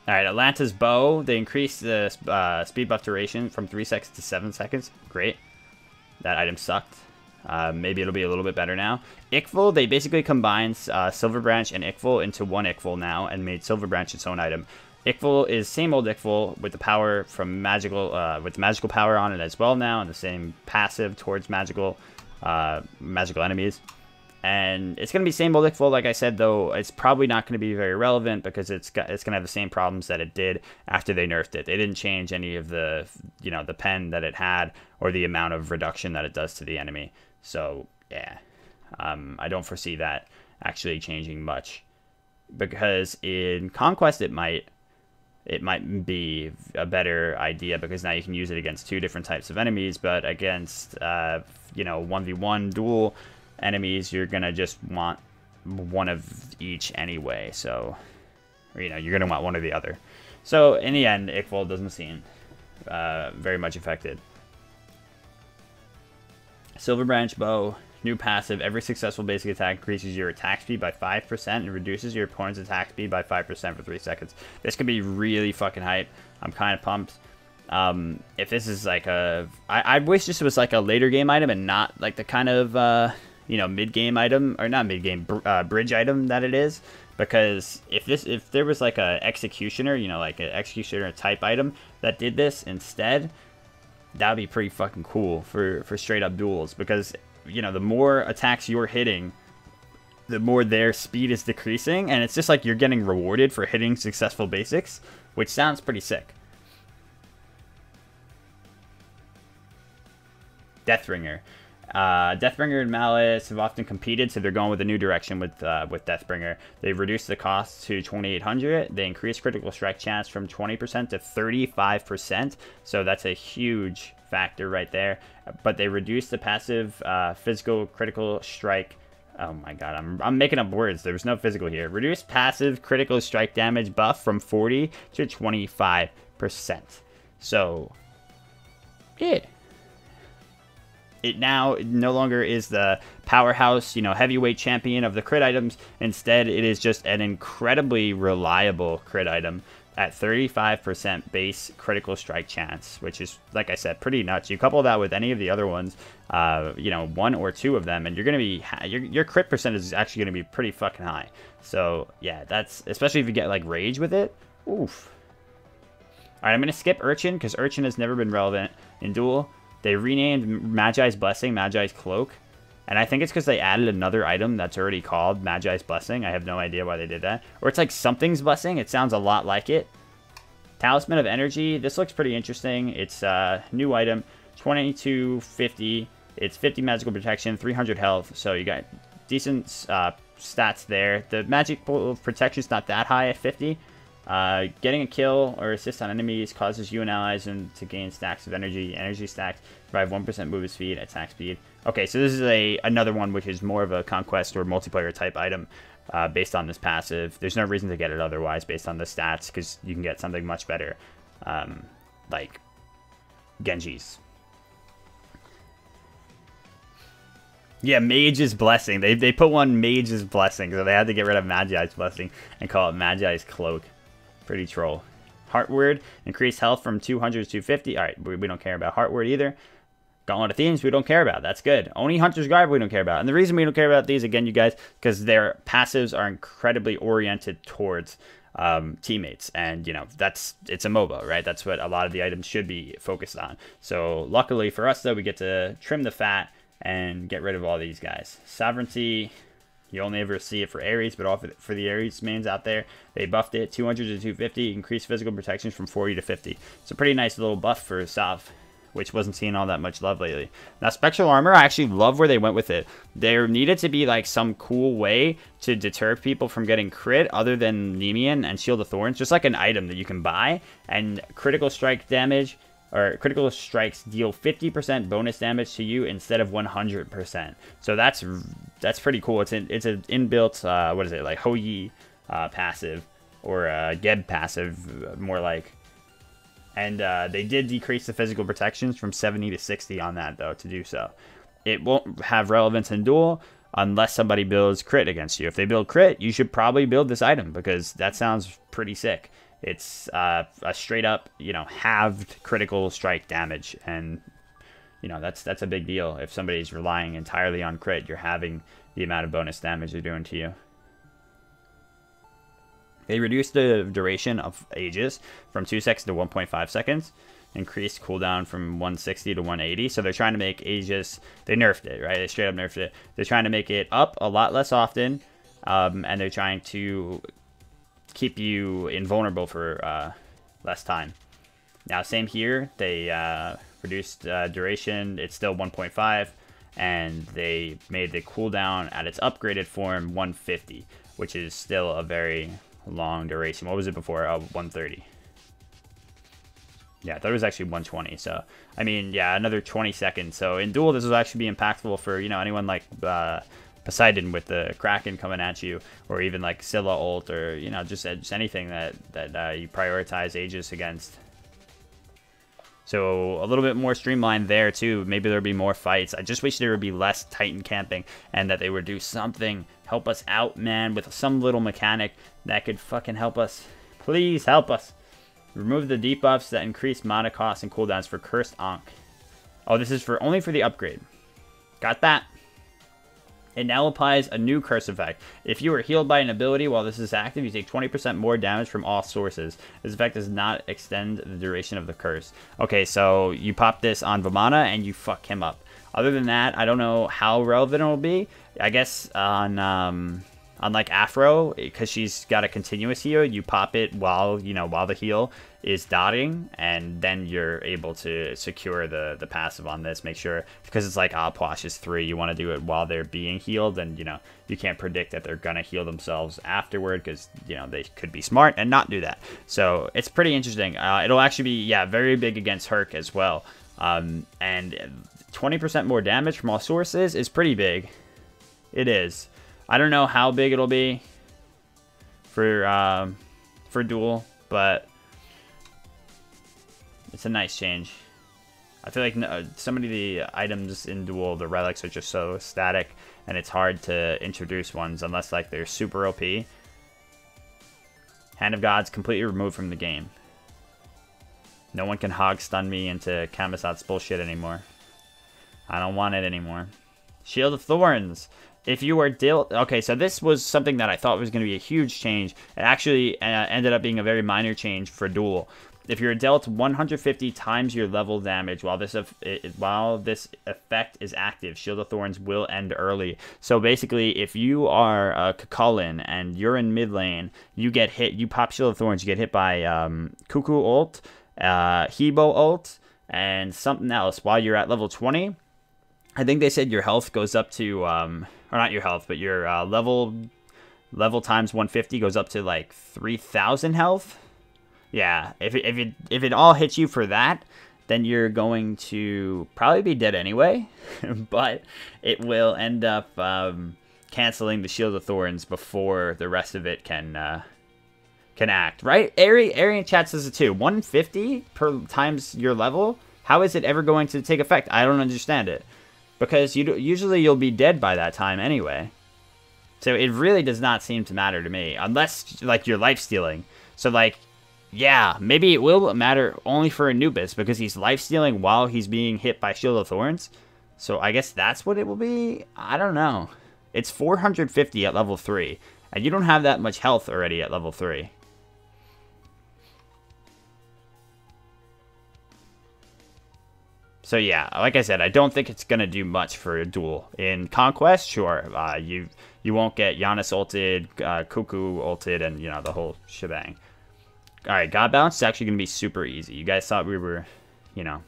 Alright, Atlanta's bow. They increased the speed buff duration from 3 seconds to 7 seconds. Great. That item sucked. Maybe it'll be a little bit better now. Ickful, they basically combined Silver Branch and Ickful into one Ickful now and made Silver Branch its own item. Ickful is same old Ickful with the power from magical, with magical power on it as well now, and the same passive towards magical enemies. And it's going to be same old Ickful, like I said, though it's probably not going to be very relevant because it's going to have the same problems that it did after they nerfed it. They didn't change any of the, the pen that it had or the amount of reduction that it does to the enemy. So, yeah, I don't foresee that actually changing much, because in Conquest it might be a better idea, because now you can use it against 2 different types of enemies, but against 1v1 duel enemies, you're gonna just want one of each anyway, so you're gonna want one or the other. So in the end, Ickful doesn't seem very much affected. Silver Branch bow, new passive. Every successful basic attack increases your attack speed by 5% and reduces your opponent's attack speed by 5% for 3 seconds. This could be really fucking hype. I'm kind of pumped. If this is like I wish this was like a later game item and not like the kind of mid-game item, or not mid-game, bridge item that it is. Because if there was like a executioner, like an executioner type item that did this instead, that would be pretty fucking cool for straight up duels. Because the more attacks you're hitting, the more their speed is decreasing, and it's just like you're getting rewarded for hitting successful basics, which sounds pretty sick. Deathbringer. Deathbringer and Malice have often competed, so they're going with a new direction with Deathbringer. They've reduced the cost to 2,800. They increased critical strike chance from 20% to 35%, so that's a huge factor right there. But they reduced the passive physical critical strike. Oh my god, I'm making up words. There was no physical here. Reduced passive critical strike damage buff from 40 to 25%. So, yeah. It now no longer is the powerhouse, heavyweight champion of the crit items. Instead, it is just an incredibly reliable crit item at 35% base critical strike chance, which is, like I said, pretty nuts. You couple that with any of the other ones, 1 or 2 of them, and you're gonna be your crit percentage is actually gonna be pretty fucking high. So yeah, that's especially if you get like rage with it. Oof. All right, I'm gonna skip Urchin because Urchin has never been relevant in Duel. They renamed Magi's Blessing Magi's Cloak, and I think it's because they added another item that's already called Magi's Blessing. I have no idea why they did that. Or it's like Something's Blessing. It sounds a lot like it. Talisman of Energy. This looks pretty interesting. It's a new item, 2250. It's 50 magical protection, 300 health, so you got decent stats there. The magical protection's not that high at 50. Getting a kill or assist on enemies causes you and allies to gain stacks of energy. Energy stacks provide 1% movement speed, attack speed. Okay, so this is another one which is more of a conquest or multiplayer type item based on this passive. There's no reason to get it otherwise based on the stats, because you can get something much better, like Genji's. Yeah, Mage's Blessing. They put one Mage's Blessing, so they had to get rid of Magi's Blessing and call it Magi's Cloak. Pretty troll. Heartward, increased health from 200 to 250. Alright, we don't care about Heartward either. Gauntlet of Themes, we don't care about. That's good. Only Hunter's Guard we don't care about. And the reason we don't care about these, again, you guys, because their passives are incredibly oriented towards teammates. And, it's a MOBA, right? That's what a lot of the items should be focused on. So, luckily for us, though, we get to trim the fat and get rid of all these guys. Sovereignty. You only ever see it for Ares, but all for the Ares mains out there, they buffed it 200 to 250, increased physical protection from 40 to 50. It's a pretty nice little buff for Sov, which wasn't seeing all that much love lately. Now, Spectral Armor, I actually love where they went with it. There needed to be like some cool way to deter people from getting crit other than Nemean and Shield of Thorns, just like an item that you can buy, and critical strike damage or critical strikes deal 50% bonus damage to you instead of 100%. So that's pretty cool. It's an inbuilt what is it, like Hou-Yi passive, or Geb passive more like. And they did decrease the physical protections from 70 to 60 on that, though, to do so. It won't have relevance in Duel unless somebody builds crit against you. If they build crit, you should probably build this item, because that sounds pretty sick. It's a straight up, you know, halved critical strike damage. And, you know, that's a big deal. If somebody's relying entirely on crit, you're having the amount of bonus damage they're doing to you. They reduced the duration of Aegis from 2 seconds to 1.5 seconds. Increased cooldown from 160 to 180. So they're trying to make Aegis... They nerfed it, right? They straight up nerfed it. They're trying to make it up a lot less often. And they're trying to keep you invulnerable for less time. Now, same here. They reduced duration. It's still 1.5. And they made the cooldown at its upgraded form 150. Which is still a very... long duration. What was it before? 130. Yeah, I thought it was actually 120. So, I mean, yeah, another 20 seconds. So, in Duel, this will actually be impactful for, you know, anyone like Poseidon with the Kraken coming at you, or even like Scylla ult, or, you know, just anything that you prioritize Aegis against. So, a little bit more streamlined there, too. Maybe there'll be more fights. I just wish there would be less Titan camping, and that they would do something, help us out, man, with some little mechanic that could fucking help us. Please help us. Remove the debuffs that increase mana costs and cooldowns for Cursed Ankh. Oh, this is only for the upgrade. Got that? It now applies a new curse effect. If you are healed by an ability while this is active, you take 20% more damage from all sources. This effect does not extend the duration of the curse. Okay, so you pop this on Vamana and you fuck him up. Other than that, I don't know how relevant it will be. I guess on like Afro, because she's got a continuous heal, you pop it while the heal is dotting, and then you're able to secure the passive on this. Make sure, because it's like Opwash is 3, you want to do it while they're being healed, and, you know, you can't predict that they're gonna heal themselves afterward, because, you know, they could be smart and not do that. So it's pretty interesting. It'll actually be, yeah, very big against Herc as well. And 20% more damage from all sources is pretty big. It is. I don't know how big it'll be for Duel, but it's a nice change. I feel like some of the items in Duel, the relics, are just so static, and it's hard to introduce ones unless like they're super OP. Hand of God's completely removed from the game. No one can hog stun me into Kamisat's bullshit anymore. I don't want it anymore. Shield of Thorns. If you are dealt... Okay, so this was something that I thought was going to be a huge change. It actually ended up being a very minor change for Duel. If you're dealt 150 times your level damage while this effect is active, Shield of Thorns will end early. So basically, if you are Kukulin and you're in mid lane, you get hit, you pop Shield of Thorns, you get hit by Cuckoo ult, Hebo ult, and something else while you're at level 20. I think they said your health goes up to, or not your health, but your level times 150 goes up to like 3,000 health. Yeah, if it all hits you for that, then you're going to probably be dead anyway. But it will end up canceling the Shield of Thorns before the rest of it can act. Right? Arian chat says it too. 150 per times your level. How is it ever going to take effect? I don't understand it. Because usually you'll be dead by that time anyway. So it really does not seem to matter to me. Unless, like, you're life-stealing. So, like, yeah, maybe it will matter only for Anubis, because he's life-stealing while he's being hit by Shield of Thorns. So I guess that's what it will be? I don't know. It's 450 at level 3. And you don't have that much health already at level 3. So yeah, like I said, I don't think it's going to do much for a Duel. In Conquest, sure, you won't get Giannis ulted, Cuckoo ulted, and, you know, the whole shebang. Alright, God Balance is actually going to be super easy. You guys thought we were, you know,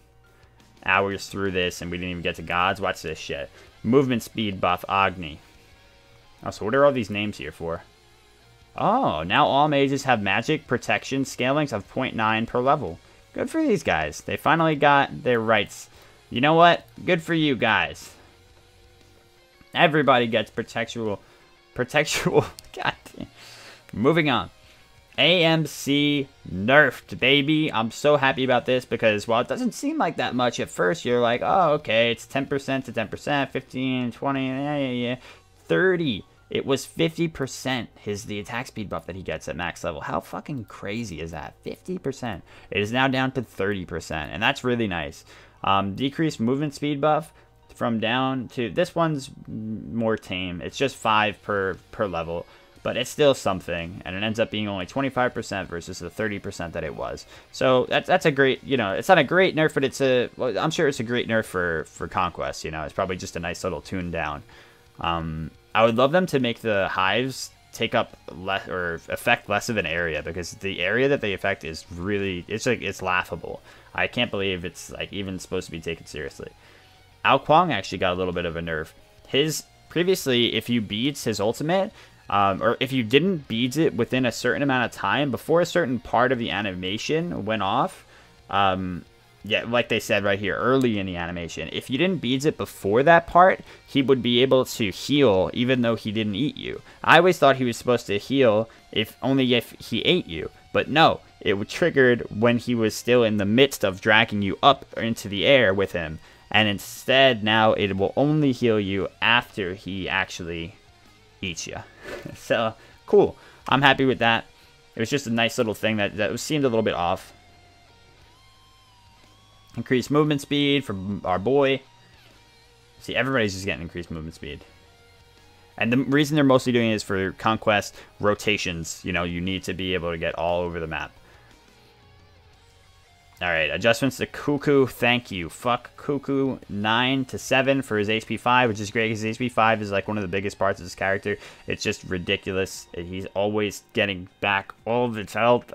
hours through this and we didn't even get to gods. Watch this shit. Movement speed buff Agni. Oh, so what are all these names here for? Oh, now all mages have magic protection scalings of 0.9 per level. Good for these guys. They finally got their rights. You know what? Good for you guys. Everybody gets protectual. God damn. Moving on. AMC nerfed, baby. I'm so happy about this because while it doesn't seem like that much at first, you're like, oh, okay, it's 10% to 10%, 15, 20, yeah, 30. It was 50% the attack speed buff that he gets at max level. How fucking crazy is that? 50%. It is now down to 30%, and that's really nice. Decreased movement speed buff from down to... This one's more tame. It's just 5 per level, but it's still something, and it ends up being only 25% versus the 30% that it was. So that's a great... You know, it's not a great nerf, but it's a... Well, I'm sure it's a great nerf for Conquest, you know. It's probably just a nice little tune down. I would love them to make the hives take up less or affect less of an area, because the area that they affect is really, it's laughable. I can't believe it's like even supposed to be taken seriously. Ao Kuang actually got a little bit of a nerf. Previously, if you beads his ultimate, or if you didn't beads it within a certain amount of time before a certain part of the animation went off, yeah, like they said right here, early in the animation, if you didn't beads it before that part, he would be able to heal even though he didn't eat you. I always thought he was supposed to heal only if he ate you. But no, it was triggered when he was still in the midst of dragging you up into the air with him. And instead, now it will only heal you after he actually eats you. So, cool. I'm happy with that. It was just a nice little thing that seemed a little bit off. Increased movement speed from our boy. See, everybody's just getting increased movement speed. And the reason they're mostly doing it is for Conquest rotations. You know, you need to be able to get all over the map. Alright, adjustments to Cuckoo, thank you. Fuck Cuckoo, 9 to 7 for his HP 5, which is great because HP 5 is like one of the biggest parts of his character. It's just ridiculous. He's always getting back all of his health,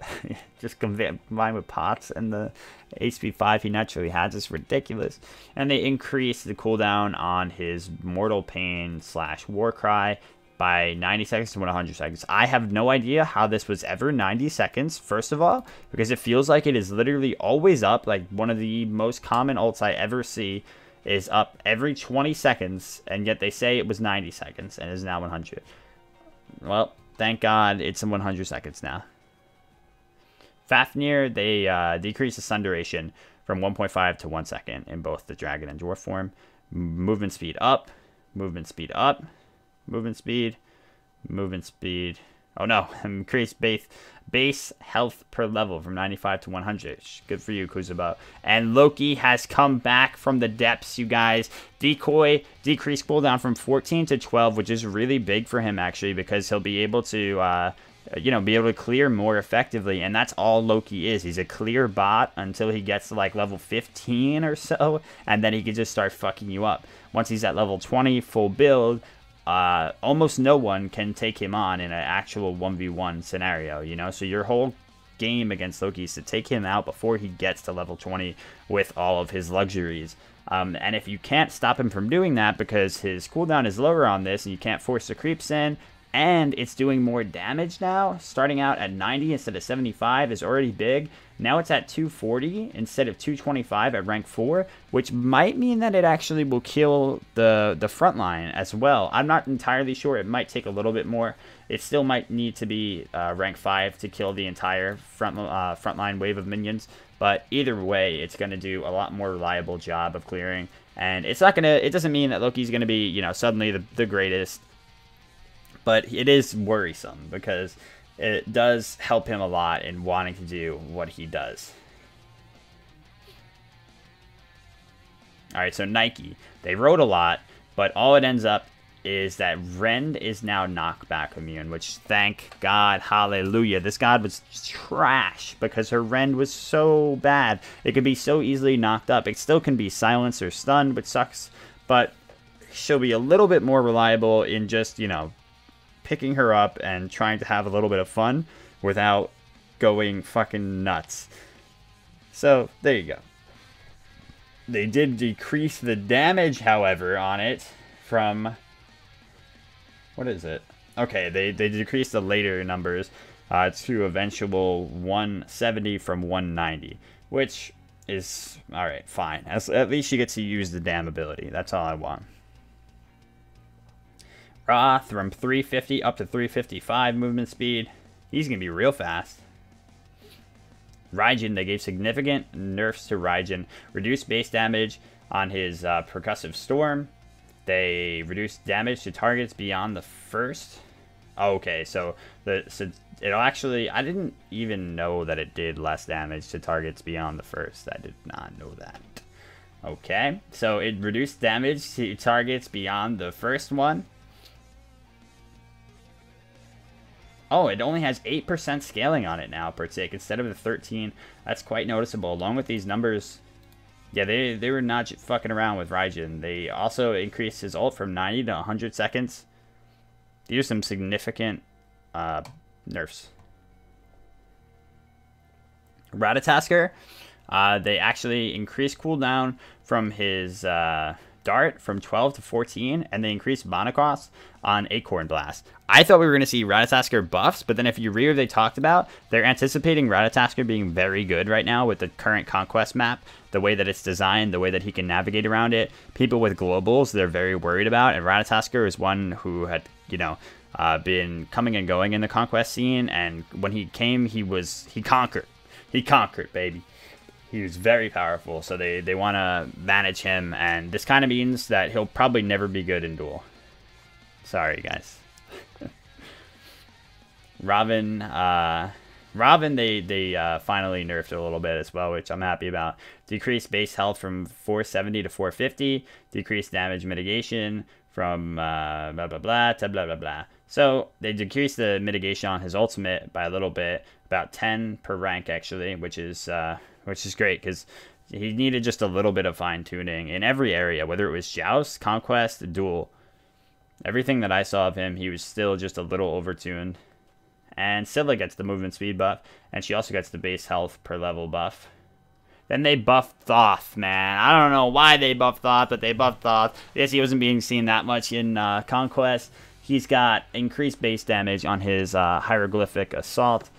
just combined with pots, and the HP 5 he naturally has is ridiculous. And they increase the cooldown on his Mortal Pain / Warcry by 90 seconds to 100 seconds. I have no idea how this was ever 90 seconds, first of all, because it feels like it is literally always up. Like, one of the most common ults I ever see is up every 20 seconds, and yet they say it was 90 seconds and is now 100. Well, thank God it's in 100 seconds now. Fafnir, they decrease the stun duration from 1.5 to 1 second in both the dragon and dwarf form. Movement speed up, movement speed up. Movement speed. Oh no, increase base health per level from 95 to 100. Good for you, Kuzaba. And Loki has come back from the depths, you guys. Decoy, decreased cooldown from 14 to 12, which is really big for him, actually, because he'll be able to, you know, be able to clear more effectively. And that's all Loki is. He's a clear bot until he gets to, like, level 15 or so, and then he can just start fucking you up. Once he's at level 20, full build, almost no one can take him on in an actual 1v1 scenario, you know? So your whole game against Loki is to take him out before he gets to level 20 with all of his luxuries. And if you can't stop him from doing that because his cooldown is lower on this and you can't force the creeps in, and it's doing more damage now, starting out at 90 instead of 75 is already big. Now it's at 240 instead of 225 at rank 4, which might mean that it actually will kill the front line as well. I'm not entirely sure. It might take a little bit more. It still might need to be rank 5 to kill the entire frontline wave of minions. But either way, it's going to do a lot more reliable job of clearing. And it's not going to... It doesn't mean that Loki's going to be, you know, suddenly the greatest. But it is worrisome because it does help him a lot in wanting to do what he does. Alright, so Nike. They wrote a lot, but all it ends up is that Rend is now knockback immune, which, thank God, hallelujah. This god was trash because her Rend was so bad. It could be so easily knocked up. It still can be silenced or stunned, which sucks, but she'll be a little bit more reliable in just, you know, picking her up and trying to have a little bit of fun without going fucking nuts. So, there you go. They did decrease the damage, however, on it from... What is it? Okay, they decreased the later numbers to eventual 170 from 190, which is, alright, fine. At least you get to use the damn ability. That's all I want. Roth from 350 up to 355 movement speed. He's going to be real fast. Raijin, they gave significant nerfs to Raijin. Reduced base damage on his percussive storm. They reduced damage to targets beyond the first. Oh, okay, so it'll actually... I didn't even know that it did less damage to targets beyond the first. I did not know that. Okay, so it reduced damage to targets beyond the first one. Oh, it only has 8% scaling on it now per tick instead of the 13. That's quite noticeable. Along with these numbers... Yeah, they were not fucking around with Raijin. They also increased his ult from 90 to 100 seconds. These are some significant nerfs. Ratatasker, they actually increased cooldown from his dart from 12 to 14, and they increased mana cost on Acorn Blast. I thought we were going to see Ratatasker buffs, but then if you read what they talked about, they're anticipating Ratatasker being very good right now with the current Conquest map, the way that it's designed, the way that he can navigate around it. People with globals, they're very worried about, and Ratatasker is one who had, you know, been coming and going in the Conquest scene, and when he came, he conquered. He conquered, baby. He was very powerful, so they want to manage him, and this kind of means that he'll probably never be good in Duel. Sorry, guys. Robin, they finally nerfed it a little bit as well, which I'm happy about. Decreased base health from 470 to 450. Decreased damage mitigation from blah, blah, blah, to blah, blah, blah. So they decreased the mitigation on his ultimate by a little bit, about 10 per rank, actually, which is great, because he needed just a little bit of fine-tuning in every area, whether it was Joust, Conquest, Duel. Everything that I saw of him, he was still just a little overtuned. And Scylla gets the movement speed buff, and she also gets the base health per level buff. Then they buffed Thoth, man. I don't know why they buffed Thoth, but they buffed Thoth. I guess he wasn't being seen that much in Conquest. He's got increased base damage on his Hieroglyphic Assault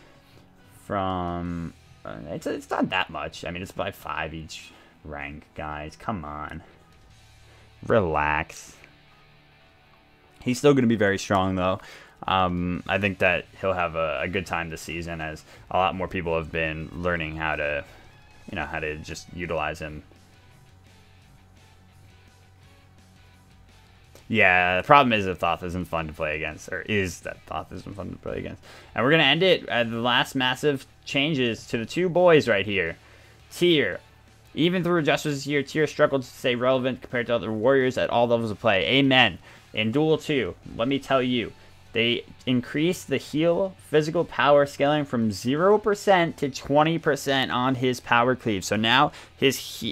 from... It's not that much. I mean, it's by 5 each rank, guys. Come on. Relax. He's still going to be very strong, though. I think that he'll have a good time this season, as a lot more people have been learning how to, you know, how to just utilize him. Yeah, the problem is that Thoth isn't fun to play against, or is that Thoth isn't fun to play against. And we're going to end it at the last massive changes to the two boys right here. Tier. Even through adjustments this year, Tier struggled to stay relevant compared to other warriors at all levels of play. Amen. In Duel 2, let me tell you, they increased the heal physical power scaling from 0% to 20% on his power cleave. So now his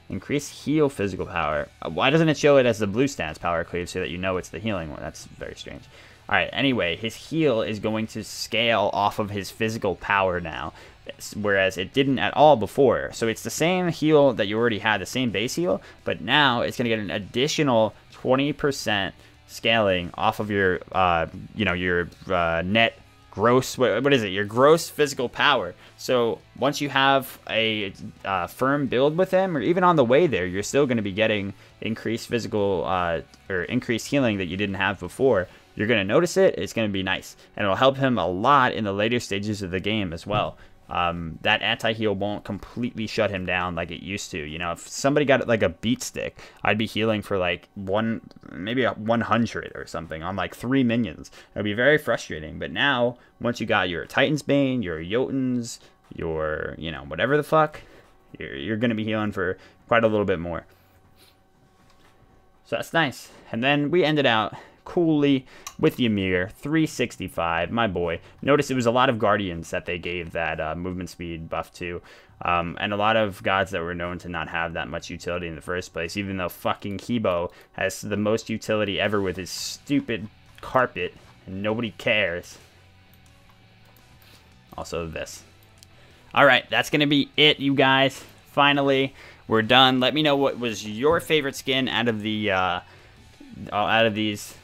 increase heal physical power. Why doesn't it show it as the blue stance power cleave so that you know it's the healing one? That's very strange. Alright, anyway, his heal is going to scale off of his physical power now, whereas it didn't at all before. So it's the same heal that you already had, the same base heal, but now it's going to get an additional 20% scaling off of your, your net gross, what is it? Your gross physical power. So once you have a firm build with him, or even on the way there, you're still going to be getting increased physical or increased healing that you didn't have before. You're going to notice it. It's going to be nice, and it'll help him a lot in the later stages of the game as well. That anti-heal won't completely shut him down like it used to. You know, if somebody got like a beat stick, I'd be healing for like maybe 100 or something on like 3 minions. It would be very frustrating. But now, once you got your Titan's Bane, your Jotuns, your, whatever the fuck, you're going to be healing for quite a little bit more. So that's nice. And then we ended out coolly with Ymir, 365, my boy. Notice it was a lot of Guardians that they gave that movement speed buff to, and a lot of gods that were known to not have that much utility in the first place, even though fucking Kibo has the most utility ever with his stupid carpet, and nobody cares. Also this. Alright, that's going to be it, you guys. Finally, we're done. Let me know what was your favorite skin out of the out of these.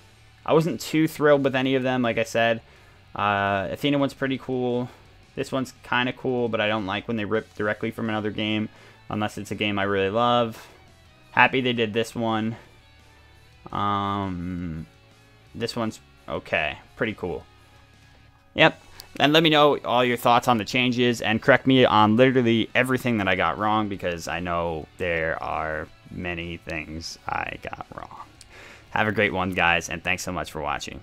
I wasn't too thrilled with any of them, like I said. Athena one's pretty cool. This one's kind of cool, but I don't like when they rip directly from another game, unless it's a game I really love. Happy they did this one. This one's okay, pretty cool. Yep. And let me know all your thoughts on the changes, and correct me on literally everything that I got wrong, because I know there are many things I got wrong. Have a great one, guys, and thanks so much for watching.